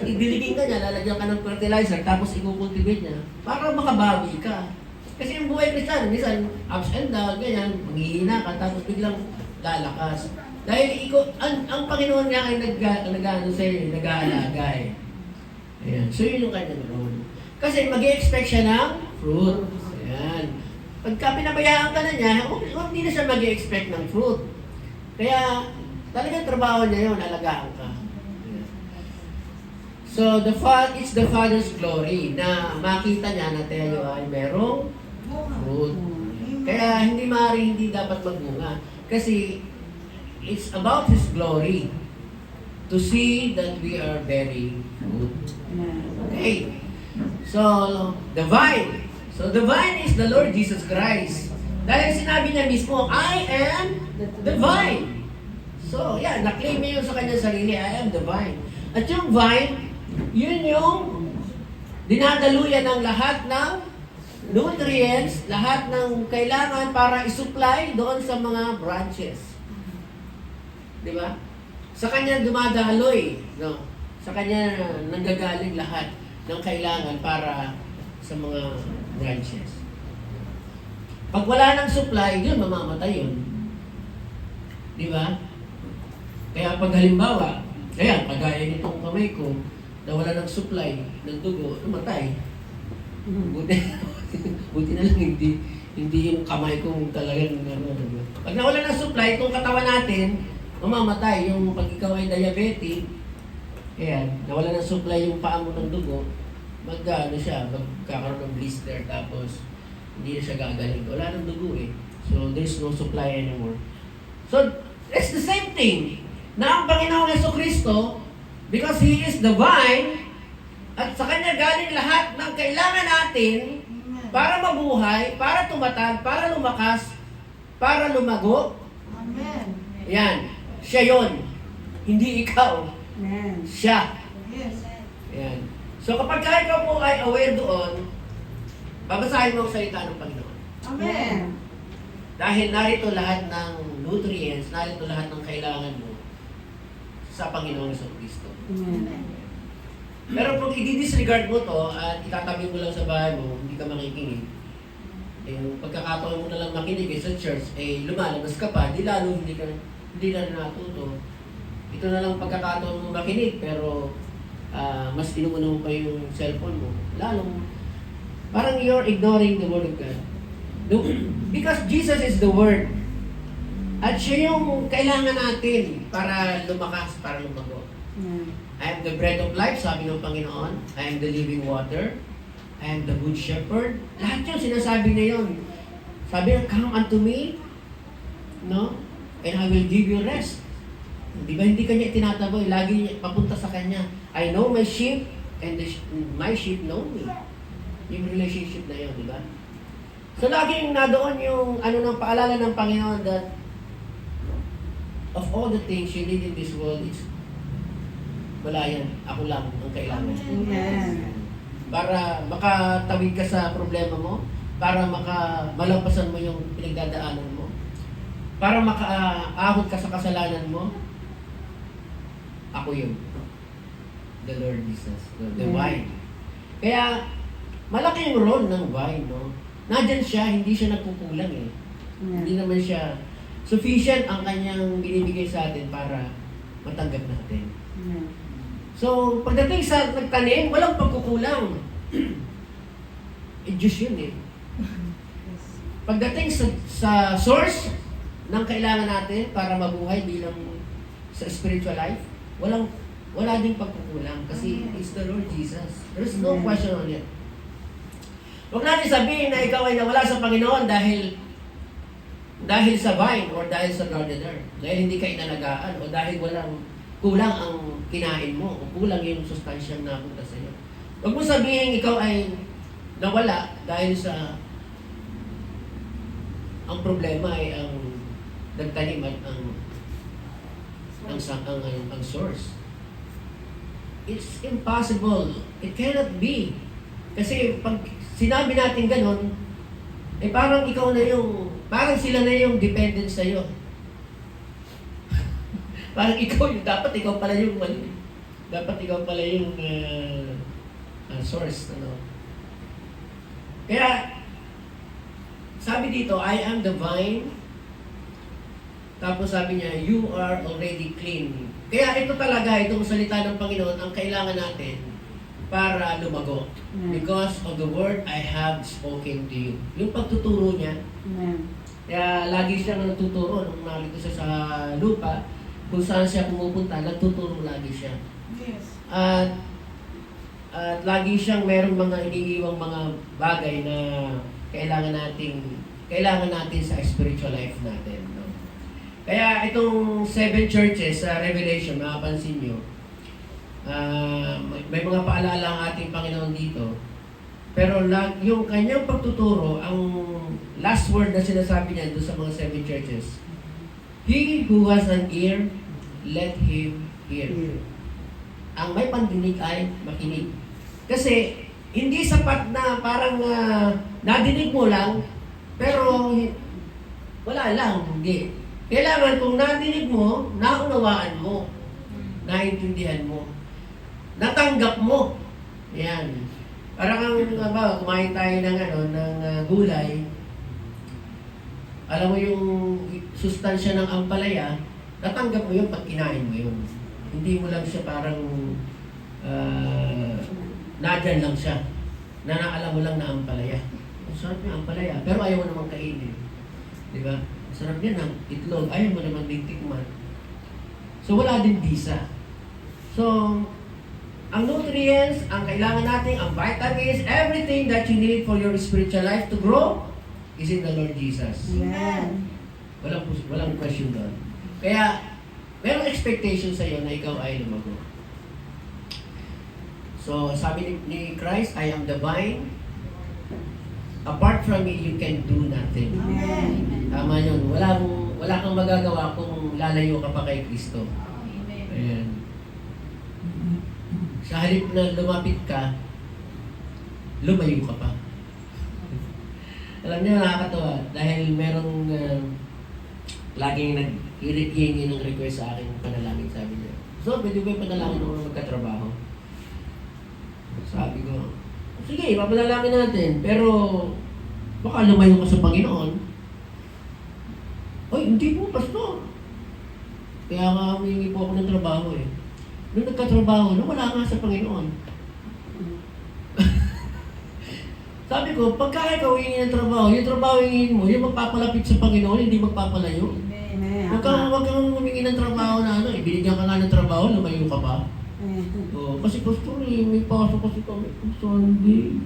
Diligin ka niya, lalagyan ka ng fertilizer, tapos i-cultivate niya para makabawi ka. Kasi yung buhay Kristiyano, minsan ups and down, ganyan, maghihina ka, tapos biglang lalakas. Dahil ang Panginoon nga ay nag-ano sa'yo, nag-aalaga eh. Ayan. So yun yung kanyang role. Kasi mag-expect siya ng fruit. Ayan. Pagka pinabayaan ka na niya, hindi na siya mag-expect ng fruit. Kaya talagang trabaho niya yun, alagaan ka. Ayan. So it's the Father's glory na makita niya na tayo ay merong fruit. Kaya hindi dapat magbunga. Kasi it's about His glory to see that we are bearing fruit. Okay. So, the vine. So, the vine is the Lord Jesus Christ. Dahil sinabi niya mismo, I am the vine. So, yeah, na-claim niya yun sa kanyang sarili, I am the vine. At yung vine, yun yung dinadaluyan ng lahat ng nutrients, lahat ng kailangan para isupply doon sa mga branches. Di ba? Sa kanya dumadaloy, no? Sa kanya nanggagaling lahat ng kailangan para sa mga branches. Pag wala ng supply, yun, mamamatay yun. Di ba? Kaya pag halimbawa, kaya kagaya nitong kamay ko, na wala ng supply ng dugo, namatay. Buti na lang hindi yung kamay ko talagang pag nawala ng supply, itong katawan natin, mamamatay. Yung pag ikaw ay diabetic, ayan, nawala ng supply yung paa mo ng dugo, magkakaroon ng blister, tapos hindi na siya gagaling. Wala ng dugo eh. So, there's no supply anymore. So, it's the same thing. Na ang Panginoong Jesucristo, because He is the vine, at sa Kanya galing lahat ng kailangan natin para mabuhay, para tumatag, para lumakas, para lumago. Amen. Yan. Siya yon. Hindi ikaw. Amen. Siya. Yes. Yan. So kapag ikaw po ay aware doon, babasahin mo ang salita ng Panginoon. Amen. Dahil narito lahat ng nutrients, narito lahat ng kailangan mo sa Panginoong Jesucristo. Amen. Pero kung i-disregard mo to at itatabi mo lang sa bahay mo, hindi ka makikinig, yung pagkakataon mo na lang makinig sa church, lumalabas ka pa, di lalo hindi na natuto. Ito na lang pagkakataon mo makinig, pero mas inumuna mo pa yung cellphone mo. Lalong, parang you're ignoring the Word of God. Because Jesus is the Word. At siya yung kailangan natin para lumakas, para lumago. I am the bread of life, sabi ng Panginoon. I am the living water. I am the good shepherd. Lahat yun, sinasabi niya yun. Sabi niya, come unto me, no? And I will give you rest. Di ba hindi kanya tinataboy? Lagi papunta sa kanya. I know my sheep, and my sheep know me. Yung relationship na yun, di ba? So laging nadoon yung ng paalala ng Panginoon that of all the things you need in this world, it's wala yan. Ako lang ang kailangan. Amen. Para makatawid ka sa problema mo, para malampasan mo yung pinagdadaanan mo, para makaahon ka sa kasalanan mo, ako yun. The Lord Jesus, the vine. Kaya, malaki yung role ng vine, no? Nandyan siya, hindi siya nagkukulang eh. Hindi naman siya sufficient ang kanyang binibigay sa atin para matanggap natin. So, pagdating sa nagtanim, walang pagkukulang. Diyos yun eh. Pagdating sa source ng kailangan natin para mabuhay bilang sa spiritual life, wala ding pagkukulang kasi it's the Lord Jesus. There's no question on it. Huwag natin sabihin na ikaw ay nawala sa Panginoon dahil sa vine or dahil sa gardener. Dahil hindi ka inalagaan o dahil kulang ang kinain mo o kulang yung sustansyang napunta sa iyo. Huwag mo sabihin ikaw ay nawala dahil sa ang problema ay ang nagtanim at ang source. It's impossible. It cannot be. Kasi pag sinabi natin ganon, parang parang sila na yung dependent sa iyo. Parang dapat ikaw pala yung source, ano. Kaya, sabi dito, I am the vine, Tapos sabi niya, you are already clean. Kaya ito talaga, itong salita ng Panginoon, ang kailangan natin para lumago. Amen. Because of the word I have spoken to you. Yung pagtuturo niya, Amen. kaya lagi siyang nagtuturo nung narito siya sa lupa, kung saan siya pumupunta, nagtuturo lagi siya. Yes. At lagi siyang merong mga iniiwang mga bagay na kailangan natin sa spiritual life natin. No? Kaya itong 7 churches sa Revelation, makapansin nyo, may mga paalala ang ating Panginoon dito. Pero yung kanyang pagtuturo, ang last word na sinasabi niya doon sa mga 7 churches, he who has an ear, let him hear. Ang may pandinig ay makinig. Kasi hindi sapat na parang nadinig mo lang, pero wala lang, hindi. Kailangan kung nadinig mo, naunawaan mo, naintindihan mo, natanggap mo. Yan. Parang kumain tayo ng gulay. Alam mo yung sustansya ng ampalaya, natanggap mo yun pag kinain mo yun. Hindi mo lang siya parang nadyan lang siya. Nanaalam mo lang na ampalaya. Ang sarap yung ampalaya, pero ayaw mo naman kainin. Di ba? Ang sarap niya ng itlog, ayaw mo naman tikman. So wala din bisa. So, ang nutrients, ang kailangan natin, ang vitamins, everything that you need for your spiritual life to grow is in the Lord Jesus. Amen. Walang question doon. Kaya, merong expectation sa iyo na ikaw ay lumago. So, sabi ni Christ, I am the vine. Apart from me, you can do nothing. Amen. Tama yun. Wala kang magagawa kung lalayo ka pa kay Kristo. Ayan. Sa halip na lumapit ka, lumayo ka pa. Alam niyo, nakakatawa. Dahil merong laging nag-iingi ng request sa akin panalangin, sabi niya. So, pwede ba yung panalangin nung magkatrabaho? Sabi ko, sige, papanalangin natin. Pero, baka lumayo ka sa Panginoon. Ay, hindi po, pastor. Kaya nga humingi po ako ng trabaho eh. Nung nagkatrabaho, wala nga sa Panginoon. Sabi ko, pagka ikaw hihingi ng trabaho, yung trabaho hingin mo, yung magpapalapit sa Panginoon, hindi magpapalayo. Amen. Huwag kang humingi ng trabaho na binigyan ka nga ng trabaho, lumayo ka pa. Oh, kasi pastor may pasok kasi kami kung Sunday.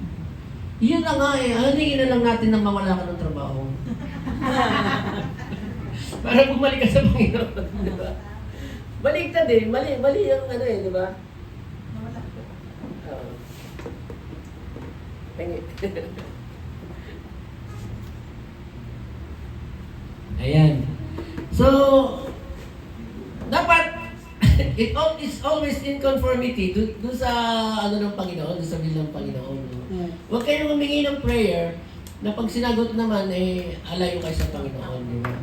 Iyan na nga halingin na lang natin na mawala ka ng trabaho. Para bumalik ka sa Panginoon. Diba? Baligtad eh. Mali yung di ba? Ayan. So, dapat it's always in conformity doon sa ng Panginoon, doon sa will ng Panginoon. No? Huwag kayong humingi ng prayer na pag sinagot naman alayo kayo sa Panginoon. Di ba?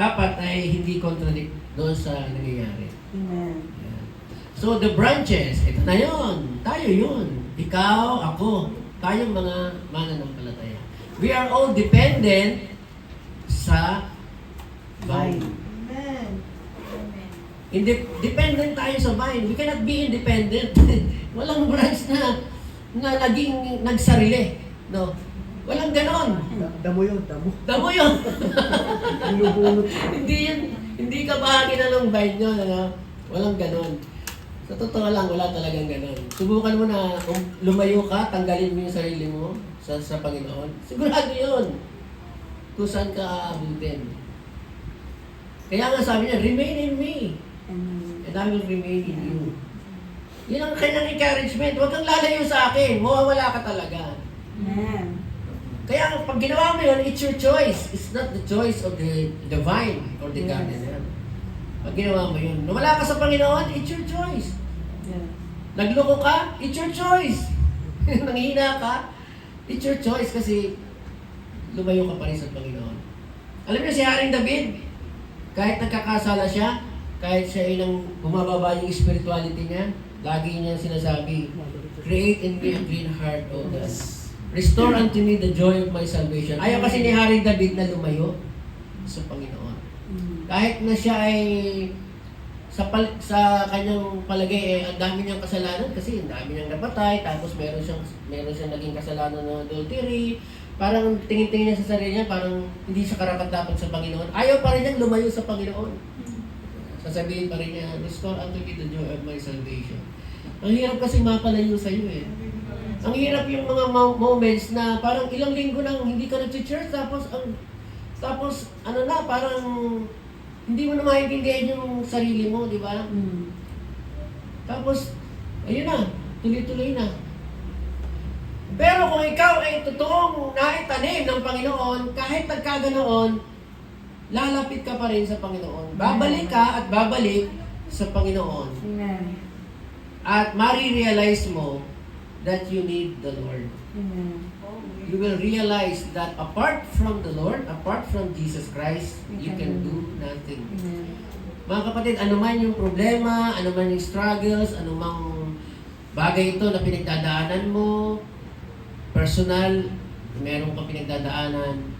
Dapat ay hindi contradict doon sa nangyayari. Amen. Ayan. So the branches, ito na yun. Tayo yun. Ikaw, ako. Tayong mga mananampalataya. We are all dependent sa vine. Amen. Dependent tayo sa vine. We cannot be independent. Walang branch na naging nagsarili. No? Walang ganon. Damo yun, damo. Damo yun. Binubunot. Hindi ka bahagi na ng vine nyo. Ano? Walang ganon. Sa totoo lang, wala talagang ganon. Subukan mo na kung lumayo ka, tanggalin mo yung sarili mo sa Panginoon. Sigurado yun. Kung saan ka aabutin. Kaya nga sabi niya, remain in me. And I will remain in you. Yan ang kanyang encouragement. Huwag kang lalayo sa akin. Mawawala ka talaga. Amen. Kaya pag ginawa mo yun, it's your choice. It's not the choice of the vine or the garden. Yan. Pag ginawa mo yun, nawala ka sa Panginoon, it's your choice. Yeah. Nagloko ka, it's your choice. Nanghihina ka, it's your choice kasi lumayo ka pa rin sa Panginoon. Alam niyo si Haring David, kahit nagkakasala siya, kahit siya ay nang bumababa yung spirituality niya, lagi niya sinasabi, create in me a clean heart, O God. Restore unto me the joy of my salvation. Ayaw kasi ni Haring David na lumayo sa Panginoon. kahit na siya ay sa kanyang palagay ang dami niyang kasalanan kasi ang dami niyang napatay, tapos meron siyang naging kasalanan ng adultery, parang tingin-tingin niya sa sarili niya, parang hindi siya karapat-dapat sa Panginoon. Ayaw pa rin niyang lumayo sa Panginoon. Sasabihin pa rin niya, restore unto me the joy of my salvation. Ang hirap kasi mapalayo sa iyo eh. Ang hirap yung mga moments na parang ilang linggo nang hindi ka nag-church, tapos parang hindi mo na maintindihan yung sarili mo, di ba? Tapos, ayun na, tuloy-tuloy na. Pero kung ikaw ay totoong naitanim ng Panginoon, kahit nagkaganoon, lalapit ka pa rin sa Panginoon. Babalik ka at babalik sa Panginoon. Amen. At marirealize mo that you need the Lord. Amen. You will realize that apart from the Lord, apart from Jesus Christ, you can do nothing. Amen. Mga kapatid, ano man yung problema, ano man yung struggles, ano mang bagay ito na pinagdadaanan mo, personal, meron kang pinagdadaanan,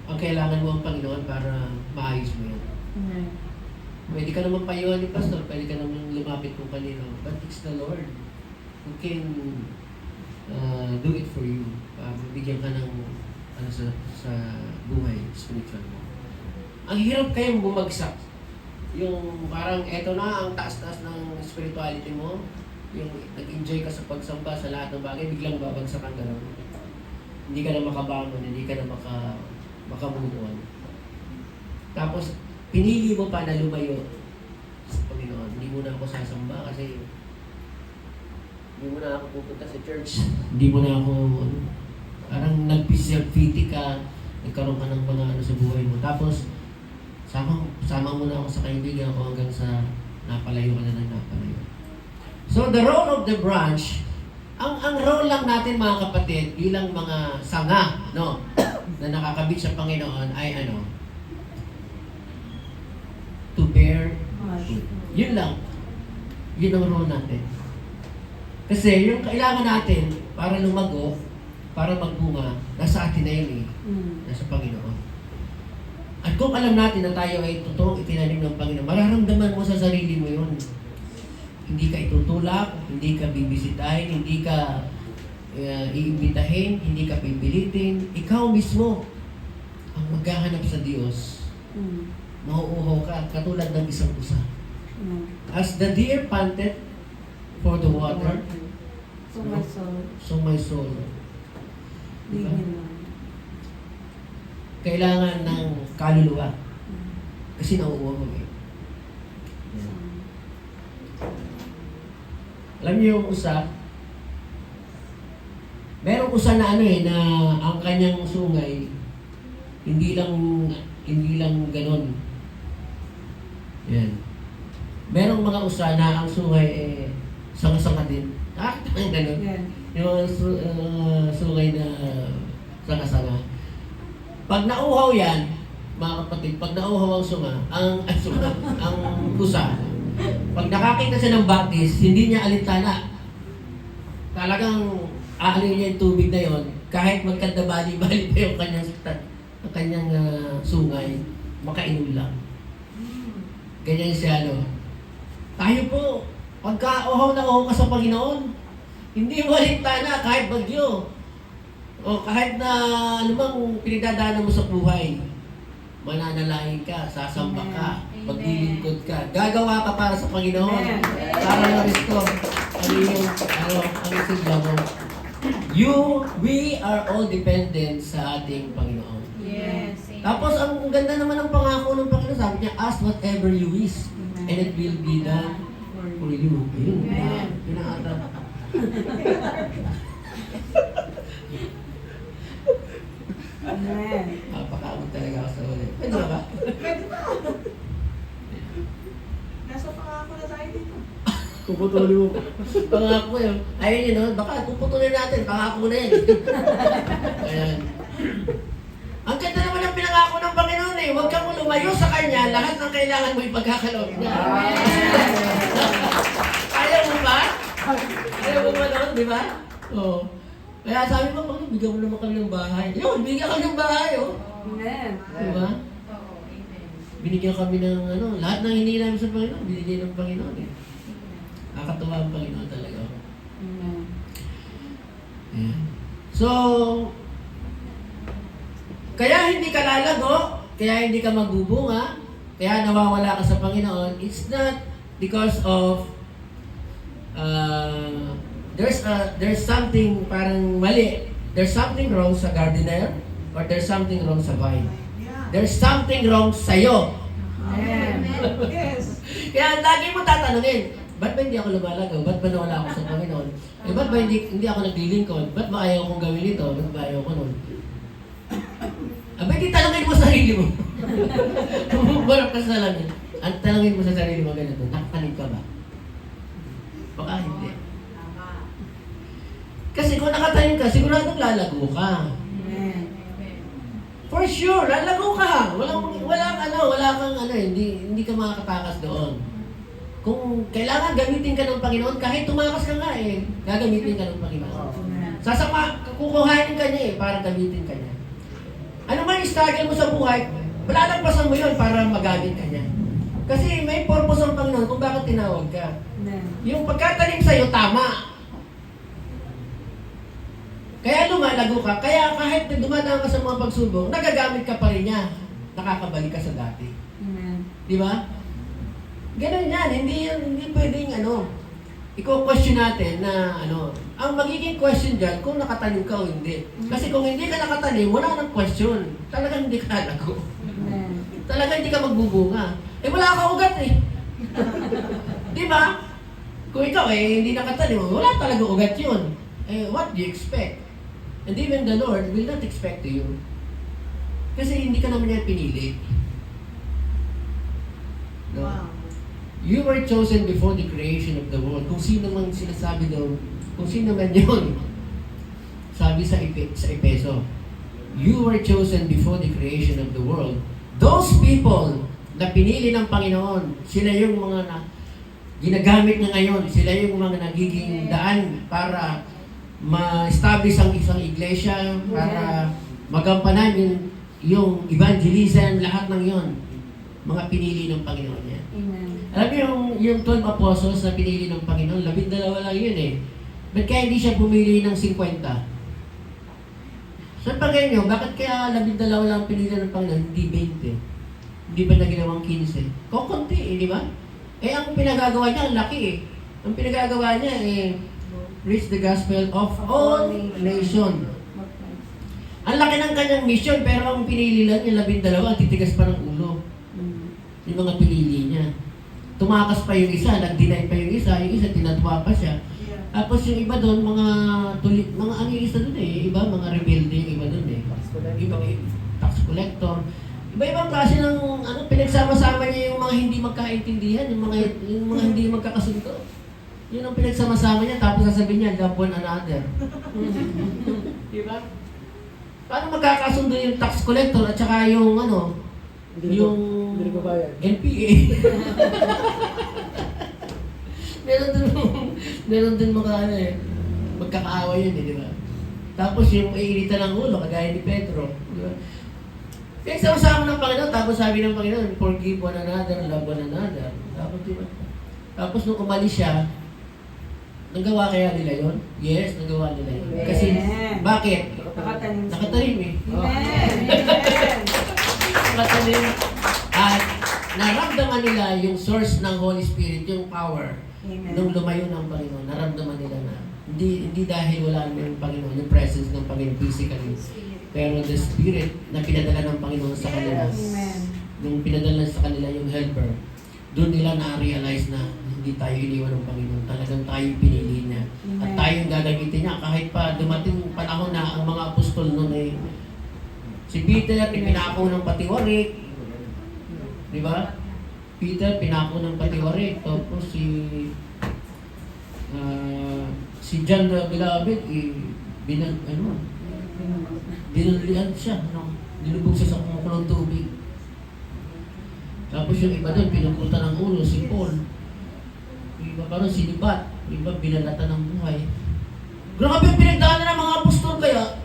ang kailangan mo ang Panginoon para maayos mo yan. Amen. Pwede ka naman payuhan ni Pastor, pwede ka naman lumapit kung kanino, but it's the Lord who can do it for you. Bigyan ka ng sa buhay, spiritual mo. Ang hirap kayong bumagsak. Yung parang eto na ang taas-taas ng spirituality mo, yung nag-enjoy ka sa pagsamba sa lahat ng bagay, biglang babagsak ang gano'n. Hindi ka na makabangon, hindi ka na makamove on. Tapos, pinili mo pa na lumayo sa Panginoon. Hindi mo na ako sasamba kasi hindi mo na ako pupunta sa church. Hindi mo na ako, parang nag-self-pity ka, nagkaroon ka ng mga sa buhay mo. Tapos, sama mo na ako sa kaibigan ko hanggang sa napalayo ka na ng napalayo. So, the role of the branch, ang role lang natin mga kapatid, bilang mga sanga, no, na nakakabit sa Panginoon ay to bear fruit. Yun lang. Yun ang role natin. Kasi yung kailangan natin para lumago, para magbunga, nasa atin na yun eh. Nasa Panginoon. At kung alam natin na tayo ay totoong itinanim ng Panginoon, mararamdaman mo sa sarili mo yun. Hindi ka itutulak, hindi ka bibisitahin, hindi ka iimbitahin, hindi ka pipilitin. Ikaw mismo ang maghahanap sa Diyos. Mauuhaw ka, katulad ng isang pusa. As the deer panted for the water, So my soul. so my soul. Diba? Living Lord. Kailangan ng kaluluwa. Kasi nauuhaw eh. Yan. Alam niyo yung usa? Merong usa na na ang kanyang sungay, hindi lang ganon. Yan. Merong mga usa na ang sungay sanga-sanga din. Ganon. Yeah. Yung sungay na sanga-sanga. Pag nauhaw yan, mga kapatid, pag nauhaw ang pusa, pag nakakita siya ng batis, hindi niya alintana. Talagang aalin niya yung tubig na yon, kahit magkandabali-bali pa yung kanyang sungay, makainom lang. Ganyan siya, Tayo po, pagka uhaw na uhaw ka sa Panginoon, hindi mo alintana kahit bagyo. O kahit na anumang pinagdadaanan mo sa buhay, mananalangin ka, sasamba ka, maglilingkod ka, gagawa ka para sa Panginoon. Para ma-restore ang isigla mo. We are all dependent sa ating Panginoon. Yes. Tapos ang ganda naman ng pangako ng Panginoon, sabi niya, ask whatever you wish, and it will be done for you. Ayun, pinakata. Amen. Napakaabot talaga ako sa ulit. Pwede ba? Nasa pangako na tayo dito. Puputulin mo. Pangako yun. Ayun yun, baka puputulin natin. Pangako na yun. Ayan. Ang ganda naman ang pinangako ng Panginoon eh. Huwag kang lumayo sa Kanya. Lahat ng kailangan mo ipagkakaloob niya. Kaya mo ba? Kaya mo ba noon, di ba? Oo. Kaya sabi mo, bigyan mo naman kami ng bahay. Yun, bigyan kami ng bahay, oh. Amen. Di ba? Binigyan kami ng lahat ng hindi namin sa Panginoon, binigyan ng Panginoon eh. Nakakatuwa ang Panginoon talaga. Amen. Ayan. So, kaya hindi ka lalago, kaya hindi ka magbubunga, kaya nawawala ka sa Panginoon, it's not because of there's something parang mali. There's something wrong sa gardener or there's something wrong sa vine. There's something wrong sa'yo. Amen. Yes. Kaya lagi mo tatanungin, ba't ba hindi ako lumalagaw? Ba't ba nawala ako sa Panginoon? Eh, ba't ba hindi ako naglilingkod? Ba't ba ayaw kong gawin ito? Ba't ba ayaw ko nun? Abay, di tanungin mo sarili mo. Bumubarap ka sa salamin. At tanungin mo sa sarili mo ganito, nakakanig ka ba? Baka hindi. Kasi kung nakatanim ka, siguradong lalago ka. Amen. For sure, lalago ka. Wala kang hindi ka makakatakas doon. Kung kailangan gamitin ka ng Panginoon, kahit tumakas ka nga gagamitin ka ng Panginoon. Kukuhanin ka niya para gamitin ka niya. Ano man yung struggle mo sa buhay, malalagpasan mo yun para magamit ka niya. Kasi may purpose ang Panginoon kung bakit tinawag ka. Amen. Yung pagkatanim sa'yo, tama. Kaya lumalago ka, kaya kahit dumadaan ka sa mga pagsubok, nagagamit ka pa rin niya. Nakakabalik ka sa dati. Amen. Di ba? Ganun yan. Hindi pwedeng i-question natin na ang magiging question dyan kung nakatanim ka o hindi. Kasi kung hindi ka nakatanim, wala nang question. Talagang hindi ka lalago. Amen. Talagang hindi ka magbubunga. Wala ka ugat eh. Di ba? Kung ikaw hindi nakatanim, wala talaga ugat yun. What do you expect? And even the Lord will not expect to you. Kasi hindi ka naman niya pinili. No? Wow. You were chosen before the creation of the world. Kung sino man sinasabi doon, kung sino man yun, sabi sa Epeso, you were chosen before the creation of the world. Those people na pinili ng Panginoon, sila yung mga ginagamit na ngayon, sila yung mga nagiging daan para ma-establish ang isang iglesia, para magampanan yung evangelism, lahat ng yon, mga pinili ng Panginoon yan. Amen. Alam niyo yung 12 apostles na pinili ng Panginoon, 12 lang yun eh. Ba't kaya hindi siya pumili ng 50? Sa pagay niyo, bakit kaya 12 lang pinili ng Panginoon, hindi 20? Hindi ba na ginawang 15? Kukunti di ba? Ang pinagagawa niya, ang laki Ang pinagagawa niya, preach the gospel of all nation. Ang laki ng kanyang mission, pero ang pinili lang niya, 12, ang titigas pa ng ulo. Yung mga pinili niya. Tumakas pa yung isa, nag-deny pa yung isa tinatwa pa siya. Tapos yung iba doon, mga yung isa doon iba, mga rebelde yung iba doon Iba, tax collector. Iba-ibang klase ng pinagsama-sama niya yung mga hindi magkaintindihan, yung mga hindi magkakasundo. Yun ang pinagsama-sama niya, tapos sasabihin niya, love one another. Diba? Paano magkakasundo yung tax collector at saka yung yung NPA? meron din magkakaawa yun di ba? Tapos yung iinita ng ulo, kagaya ni Pedro. Di ba? Pinagsama-sama ng Panginoon, tapos sabi ng Panginoon, forgive one another, love one another. Tapos diba? Tapos nung umalis siya, nagawa kaya nila yun? Yes, nagawa nila yun. Kasi, bakit? Nakatanim. Nakatanim Amen. Nakatanim. At naramdaman nila yung source ng Holy Spirit, yung power. Amen. Nung lumayo ng Panginoon, naramdaman nila na hindi dahil wala ng Panginoon, yung presence ng Panginoon physically. Pero the Spirit na pinadala ng Panginoon sa kanila, Amen. nung pinadala sa kanila yung helper, doon nila na-realize na hindi tayo iniwan ng Panginoon. Talagang tayo pinili niya. At tayo yung gagamitin niya. Kahit pa dumating panahon na ang mga apostol noon si Peter, pinako ng patiwarik. Di ba? Peter, pinako ng patiwarik. Tapos si John the Beloved, dinunlian siya. Dinubog siya sa kumukulong tubig. Tapos yung iba doon, pinupunta ng ulo, si Paul. Yung iba parang sinibat. Yung iba binalatan ng buhay. Grabe yung pinagdaanan ng mga apostol kaya.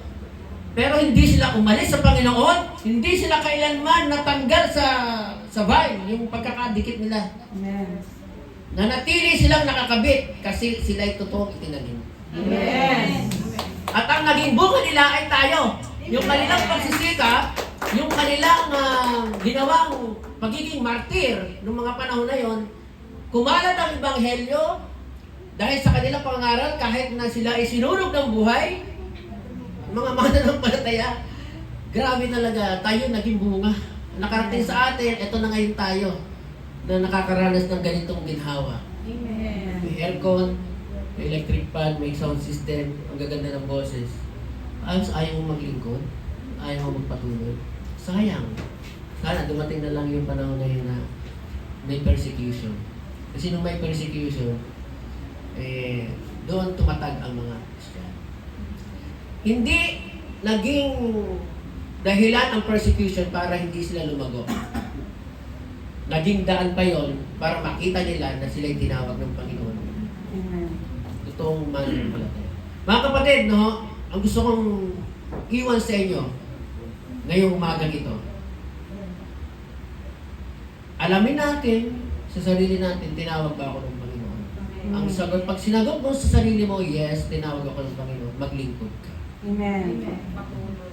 Pero hindi sila umalis sa Panginoon. Hindi sila kailanman natanggal sa sabay, yung pagkakadikit nila. Amen. Nanatili silang nakakabit kasi sila'y totoong itinanim. Amen. At ang naging bunga nila ay tayo. Yung kanilang pagsisikap, yung kanilang ginawang pagiging martir noong mga panahon na yon, kumalat ang ebanghelyo dahil sa kanilang pangaral kahit na sila ay sinunog ng buhay, mga mananampalataya, grabe talaga, tayo naging bunga. Nakarating sa atin, ito na ngayon tayo na nakakaranas ng ganitong ginhawa. Amen. May aircon, may electric fan, may sound system, ang gaganda ng boses. Ayaw mo maglingkod, ayaw mo magpatuloy. Sayang. Sana dumating na lang yung panahon na yun na may persecution. Kasi nung may persecution, doon tumatag ang mga Kristiyan. Hindi naging dahilan ang persecution para hindi sila lumago. Naging daan pa yon para makita nila na sila'y tinawag ng Panginoon. Amen. Totoong mananampalataya. Mga kapatid, no, ang gusto kong iwan sa inyo ngayong umagang ito. Alamin natin sa sarili natin, tinawag ba ako ng Panginoon? Ang sagot, pag sinagot mo sa sarili mo, yes, tinawag ako ng Panginoon, maglingkod ka. Amen.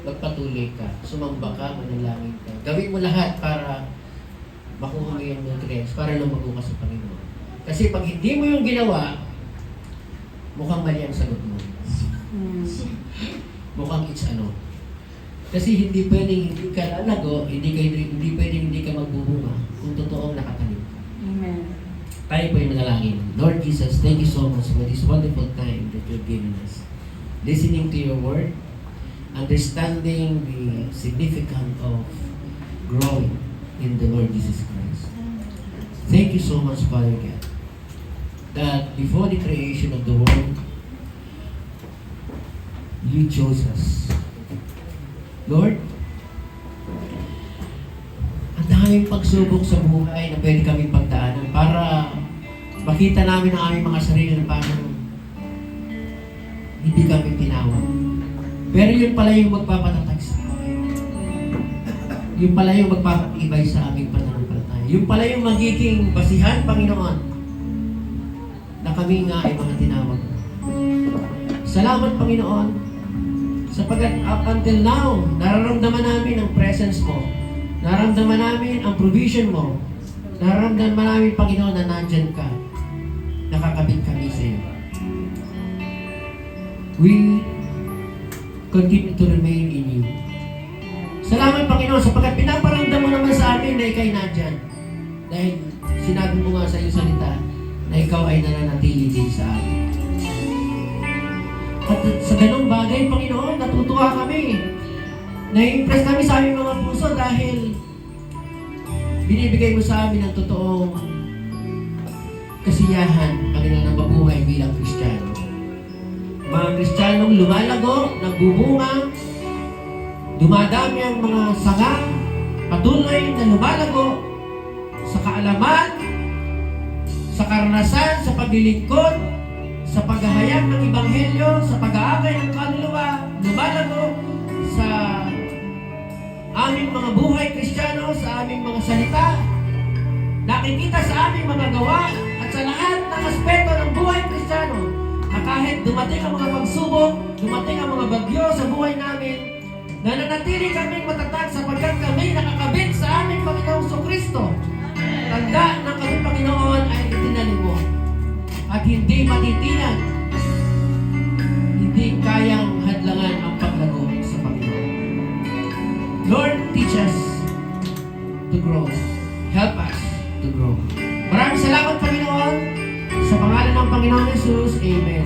Magpatuloy ka, sumamba ka, manalangin ka. Gawin mo lahat para makuha mo yung nutrients, para lumago ka sa Panginoon. Kasi pag hindi mo yung ginawa, mukhang mali ang sagot mo. Mukhang it's ano. Kasi hindi pwedeng hindi ka lalago, hindi pwedeng hindi ka magbubunga kung totoong nakatanim ka. Amen. Tayo po yung manalangin. Lord Jesus, thank you so much for this wonderful time that you've given us. Listening to your word, understanding the significance of growing in the Lord Jesus Christ. Thank you so much, Father God, that before the creation of the world, you chose us. Lord, ang daming pagsubok sa buhay na pwede kami pagdaanan para makita namin ang aming mga sarili na parang hindi kami tinawag. Pero yun pala yung magpapatatag sa amin. Yun pala yung magpapatibay sa aming pananampalataya. Yun pala yung magiging basihan, Panginoon, na kami nga ay mga tinawag. Salamat, Panginoon, sapagkat up until now, nararamdaman namin ang presence mo. Nararamdaman namin ang provision mo. Nararamdaman namin, Panginoon, na nandyan ka. Nakakabit kami sa iyo. We continue to remain in you. Salamat, Panginoon, sapagkat pinaparamdam mo naman sa amin na ikaw'y nandyan. Dahil sinabi mo nga sa iyong salita na ikaw ay nananatili din sa amin. At sa ganung bagay, Panginoon, natutuwa kami. Na-impress kami sa aming mga puso dahil binibigay mo sa amin ang totoong kasiyahan, Panginoon, ng mabuhay bilang Kristiyano. Mga Kristiyanong lumalago, nagbubunga, dumadami ang mga sanga, patuloy na lumalago sa kaalaman, sa karanasan, sa paglilingkod, sa paghahayag ng Ebanghelyo, sa pag-aakay ng kaluluwa, lumalago sa aming mga buhay Kristiyano, sa aming mga salita, nakikita sa aming mga gawa, at sa lahat ng aspeto ng buhay Kristiyano, na kahit dumating ang mga pagsubok, dumating ang mga bagyo sa buhay namin, nananatili kaming matatag sapagkat kami nakakabit sa aming Panginoong Kristo. Tanda ng kami, Panginoon, ay itinanim mo. At hindi matitinan, hindi kayang hadlangan ang paglago sa Panginoon. Lord, teach us to grow. Help us to grow. Maraming salamat, Panginoon. Sa pangalan ng Panginoon Jesus, Amen.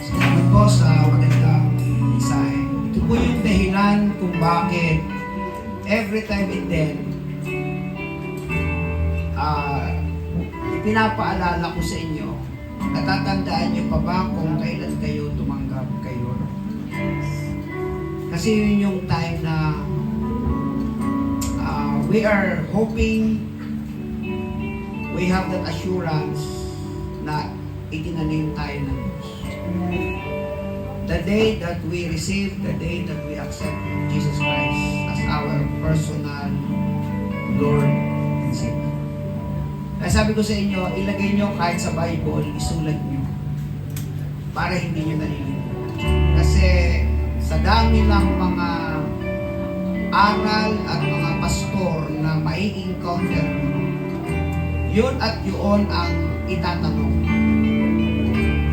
Salamat po sa magandang mensahe. Ito po yung dahilan kung bakit every time and then pinapaalala ko sa inyo, natatandaan niyo pa ba kung kailan kayo tumanggap kay Lord? Kasi yun yung time na we are hoping, we have that assurance na itinanim tayo ng Diyos. The day that we receive, the day that we accept Jesus Christ as our personal Lord and Savior. Kaya sabi ko sa inyo, ilagay nyo kahit sa Bible, isulat nyo para hindi nyo nalilimutan. Kasi sa dami ng mga aral at mga pastor na mai-encounter mo, yun at yun ang itatanong.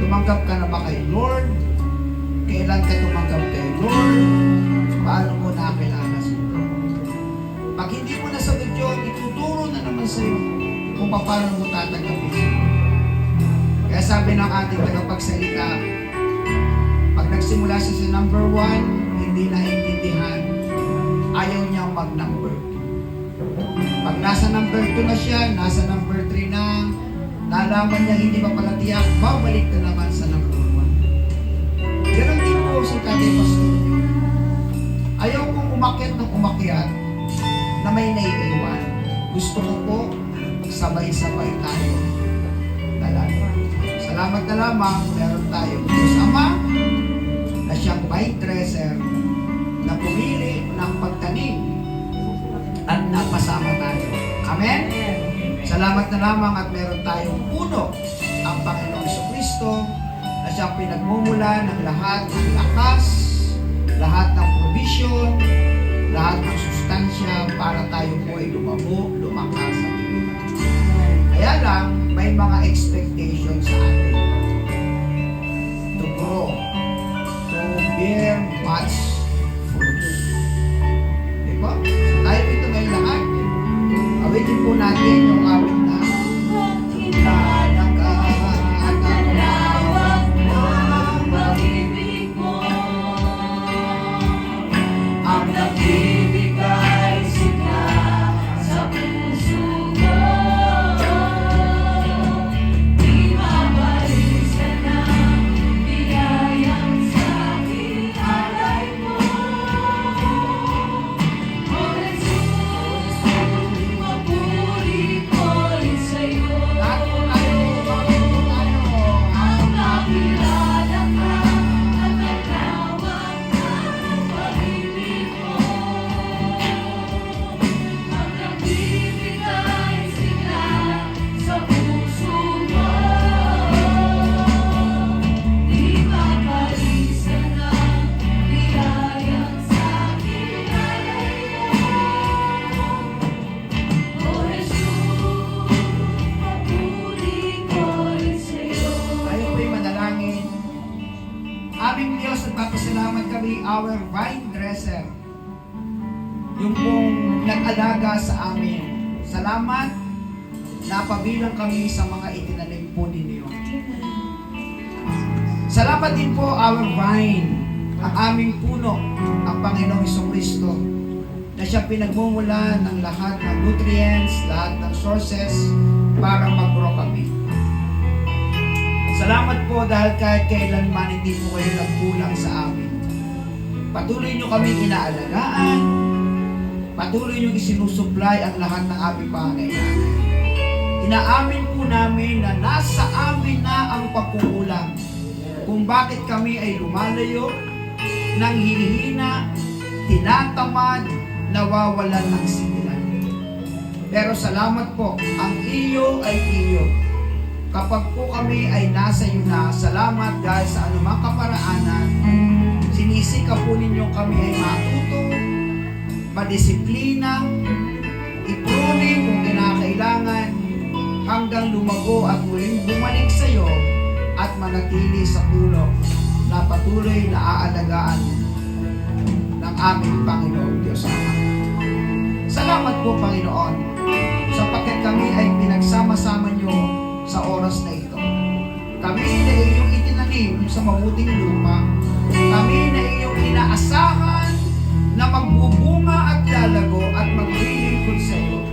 Tumanggap ka na ba kay Lord? Kailan ka tumanggap kay Lord? Paano mo nakilala siya? Pag hindi mo nasagot yun, ituturo na naman sa iyo kung paano mo tatanggapin siya. Kaya sabi ng ating tagapagsalita, pag nagsimula siya sa number 1, hindi naintindihan, ayaw niyang mag-number 2. Pag nasa number 2 na siya, nasa number 3 na, nalaman niya hindi pa pala tiyak, babalik na naman sa number 1. Ganon din po si Tatay Pastor. Ayaw kong umakyat ng umakyat na may naiiwan. Gusto ko po sabay-sabay tayo dalawa. Salamat na lamang, meron tayong Diyos Ama na siyang vine dresser na pumili ng pagtanim at napasama tayo. Amen? Salamat na lamang at meron tayong puno, ang Panginoong Jesucristo, na siyang pinagmumula ng lahat ng lakas, lahat ng provision, lahat ng sustansya para tayo po ay lumabo, lumakas sa buhay. Kaya lang, may mga expectations sa atin. To grow, to bear much fruits. Diba? So tayo ito ngayon lahat. Awitin po natin yung awit na aming Diyos, nagpapasalamat kami, our vine dresser, yung pong nag-alaga sa amin. Salamat, napabilang kami sa mga itinanim po ninyo. Salamat din po, our vine, ang aming puno, ang Panginoong Jesucristo, na siya pinagmumula ng lahat ng nutrients, lahat ng sources, para mag-grow kami. Salamat po dahil kahit kailanman hindi po kayo nagkulang sa amin. Patuloy nyo kami inaalagaan, patuloy nyo isinusupply ang lahat ng aming pangangailangan. Inaamin po namin na nasa amin na ang pagkukulang kung bakit kami ay lumalayo, nanghihina, tinatamad, nawawalan ng sigilan. Pero salamat po, ang iyo ay iyo. Kapag po kami ay nasa iyo na, salamat dahil sa anumang kaparaanan, sinisika po ninyo kami ay matuto, madisiplina, ipruning kung kinakailangan, hanggang lumago at muling bumalik sa iyo at manatili sa puno na patuloy na aalagaan ng aming Panginoong Diyos Ama. Salamat po, Panginoon, sapagkat kami ay pinagsama-sama niyo sa oras na ito. Kami na iyong itinanim sa mabuting lupa. Kami na iyong inaasahan na magbubunga at lalago at maglilingkod sa iyo.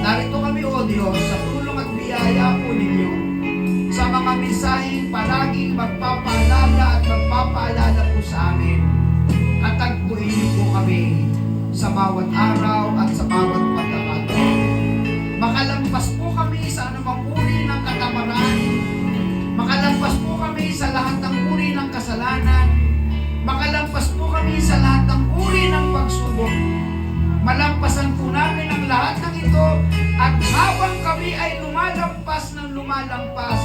Narito kami, O Diyos, sa tulong at biyaya po ninyo, sa mga mensaheng palaging magpapaalala at magpapaalala po sa amin. At tagpuin niyo po kami sa bawat araw at sa bawat pag Malampasan po namin ang lahat ng ito at habang kami ay lumalampas ng lumalampas,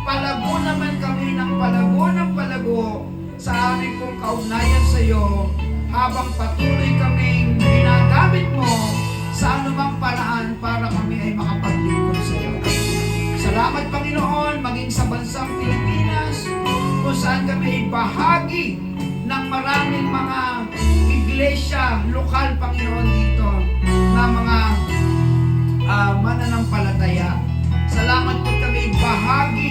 palago naman kami ng palago sa aming pong kaugnayan sa iyo habang patuloy kaming ginagamit mo sa anumang paraan para kami ay makapaglingkod sa iyo. Salamat Panginoon, maging sa bansang Pilipinas kung saan kami ay bahagi ng maraming mga iglesia lokal, Panginoon, dito na mga mananampalataya. Salamat po kami bahagi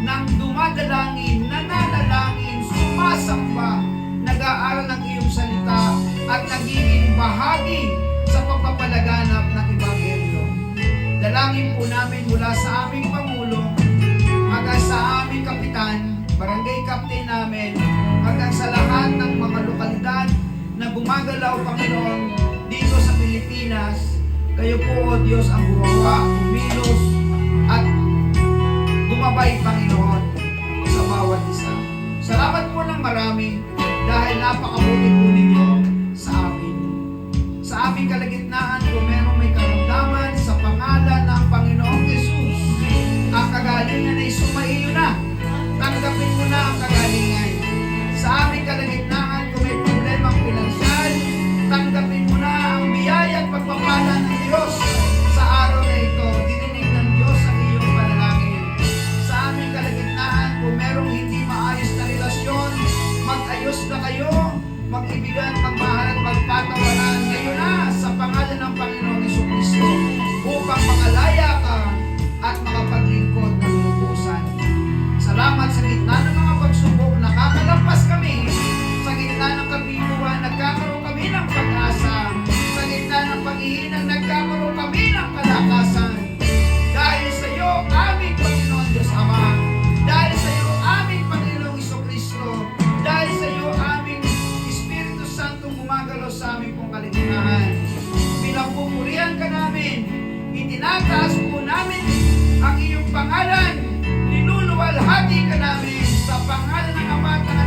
ng dumadalangin, nananalangin, sumasamba, nag-aaral ng iyong salita at nagiging bahagi sa pagpapalaganap ng Ebanghelyo. Dalangin po namin mula sa aming Pangulo hanggang sa aming Kapitan, Barangay Captain namin, hanggang sa lahat ng mga lokalidad na gumagalaw, Panginoon, dito sa Pilipinas. Kayo po, O Diyos, ang gumawa, umilos, at gumabay, Panginoon, sa bawat isa. Salamat po ng marami dahil napakabuti po ninyo sa amin. Sa aming kalagitnaan, kung merong may karamdaman sa pangalan ng Panginoong Jesus, ang kagalingan ay sumaiyo na. Tanggapin mo na ang kagalingan. Sa aming kalagitnaan, kung may problemang pinansyal, tanggapin mo na ang biyaya at pagpapala ng Diyos sa araw na ito. Dininig ng Diyos ang iyong panalangin. Sa aming kalagitnaan, kung merong hindi maayos na relasyon, mag-ayos na kayo, mag-ibigan, magmahal at magpatawaran ngayon na sa pangalan ng Panginoong Jesucristo upang makalaya ka at makapaglingkod ng lubusan. Salamat sa gitna ng mga pagsubok, nakakalampas kami. Sa gitna ng kabiluan, nagkakaroon kami ng pag-asa. Sa gitna ng paghihinang, nagkakaroon kami ng kalakasan. Dahil sa iyo, aming Panginoon Diyos Ama. Dahil sa iyo, aming Panginoong Jesucristo. Dahil sa iyo, aming Espiritu Santo gumagalaw sa aming pong kaligtasan. Pinapupurihan ka namin. Itinataas po namin ang iyong pangalan. Niluluwalhati ka namin sa pangalan ng Ama at ng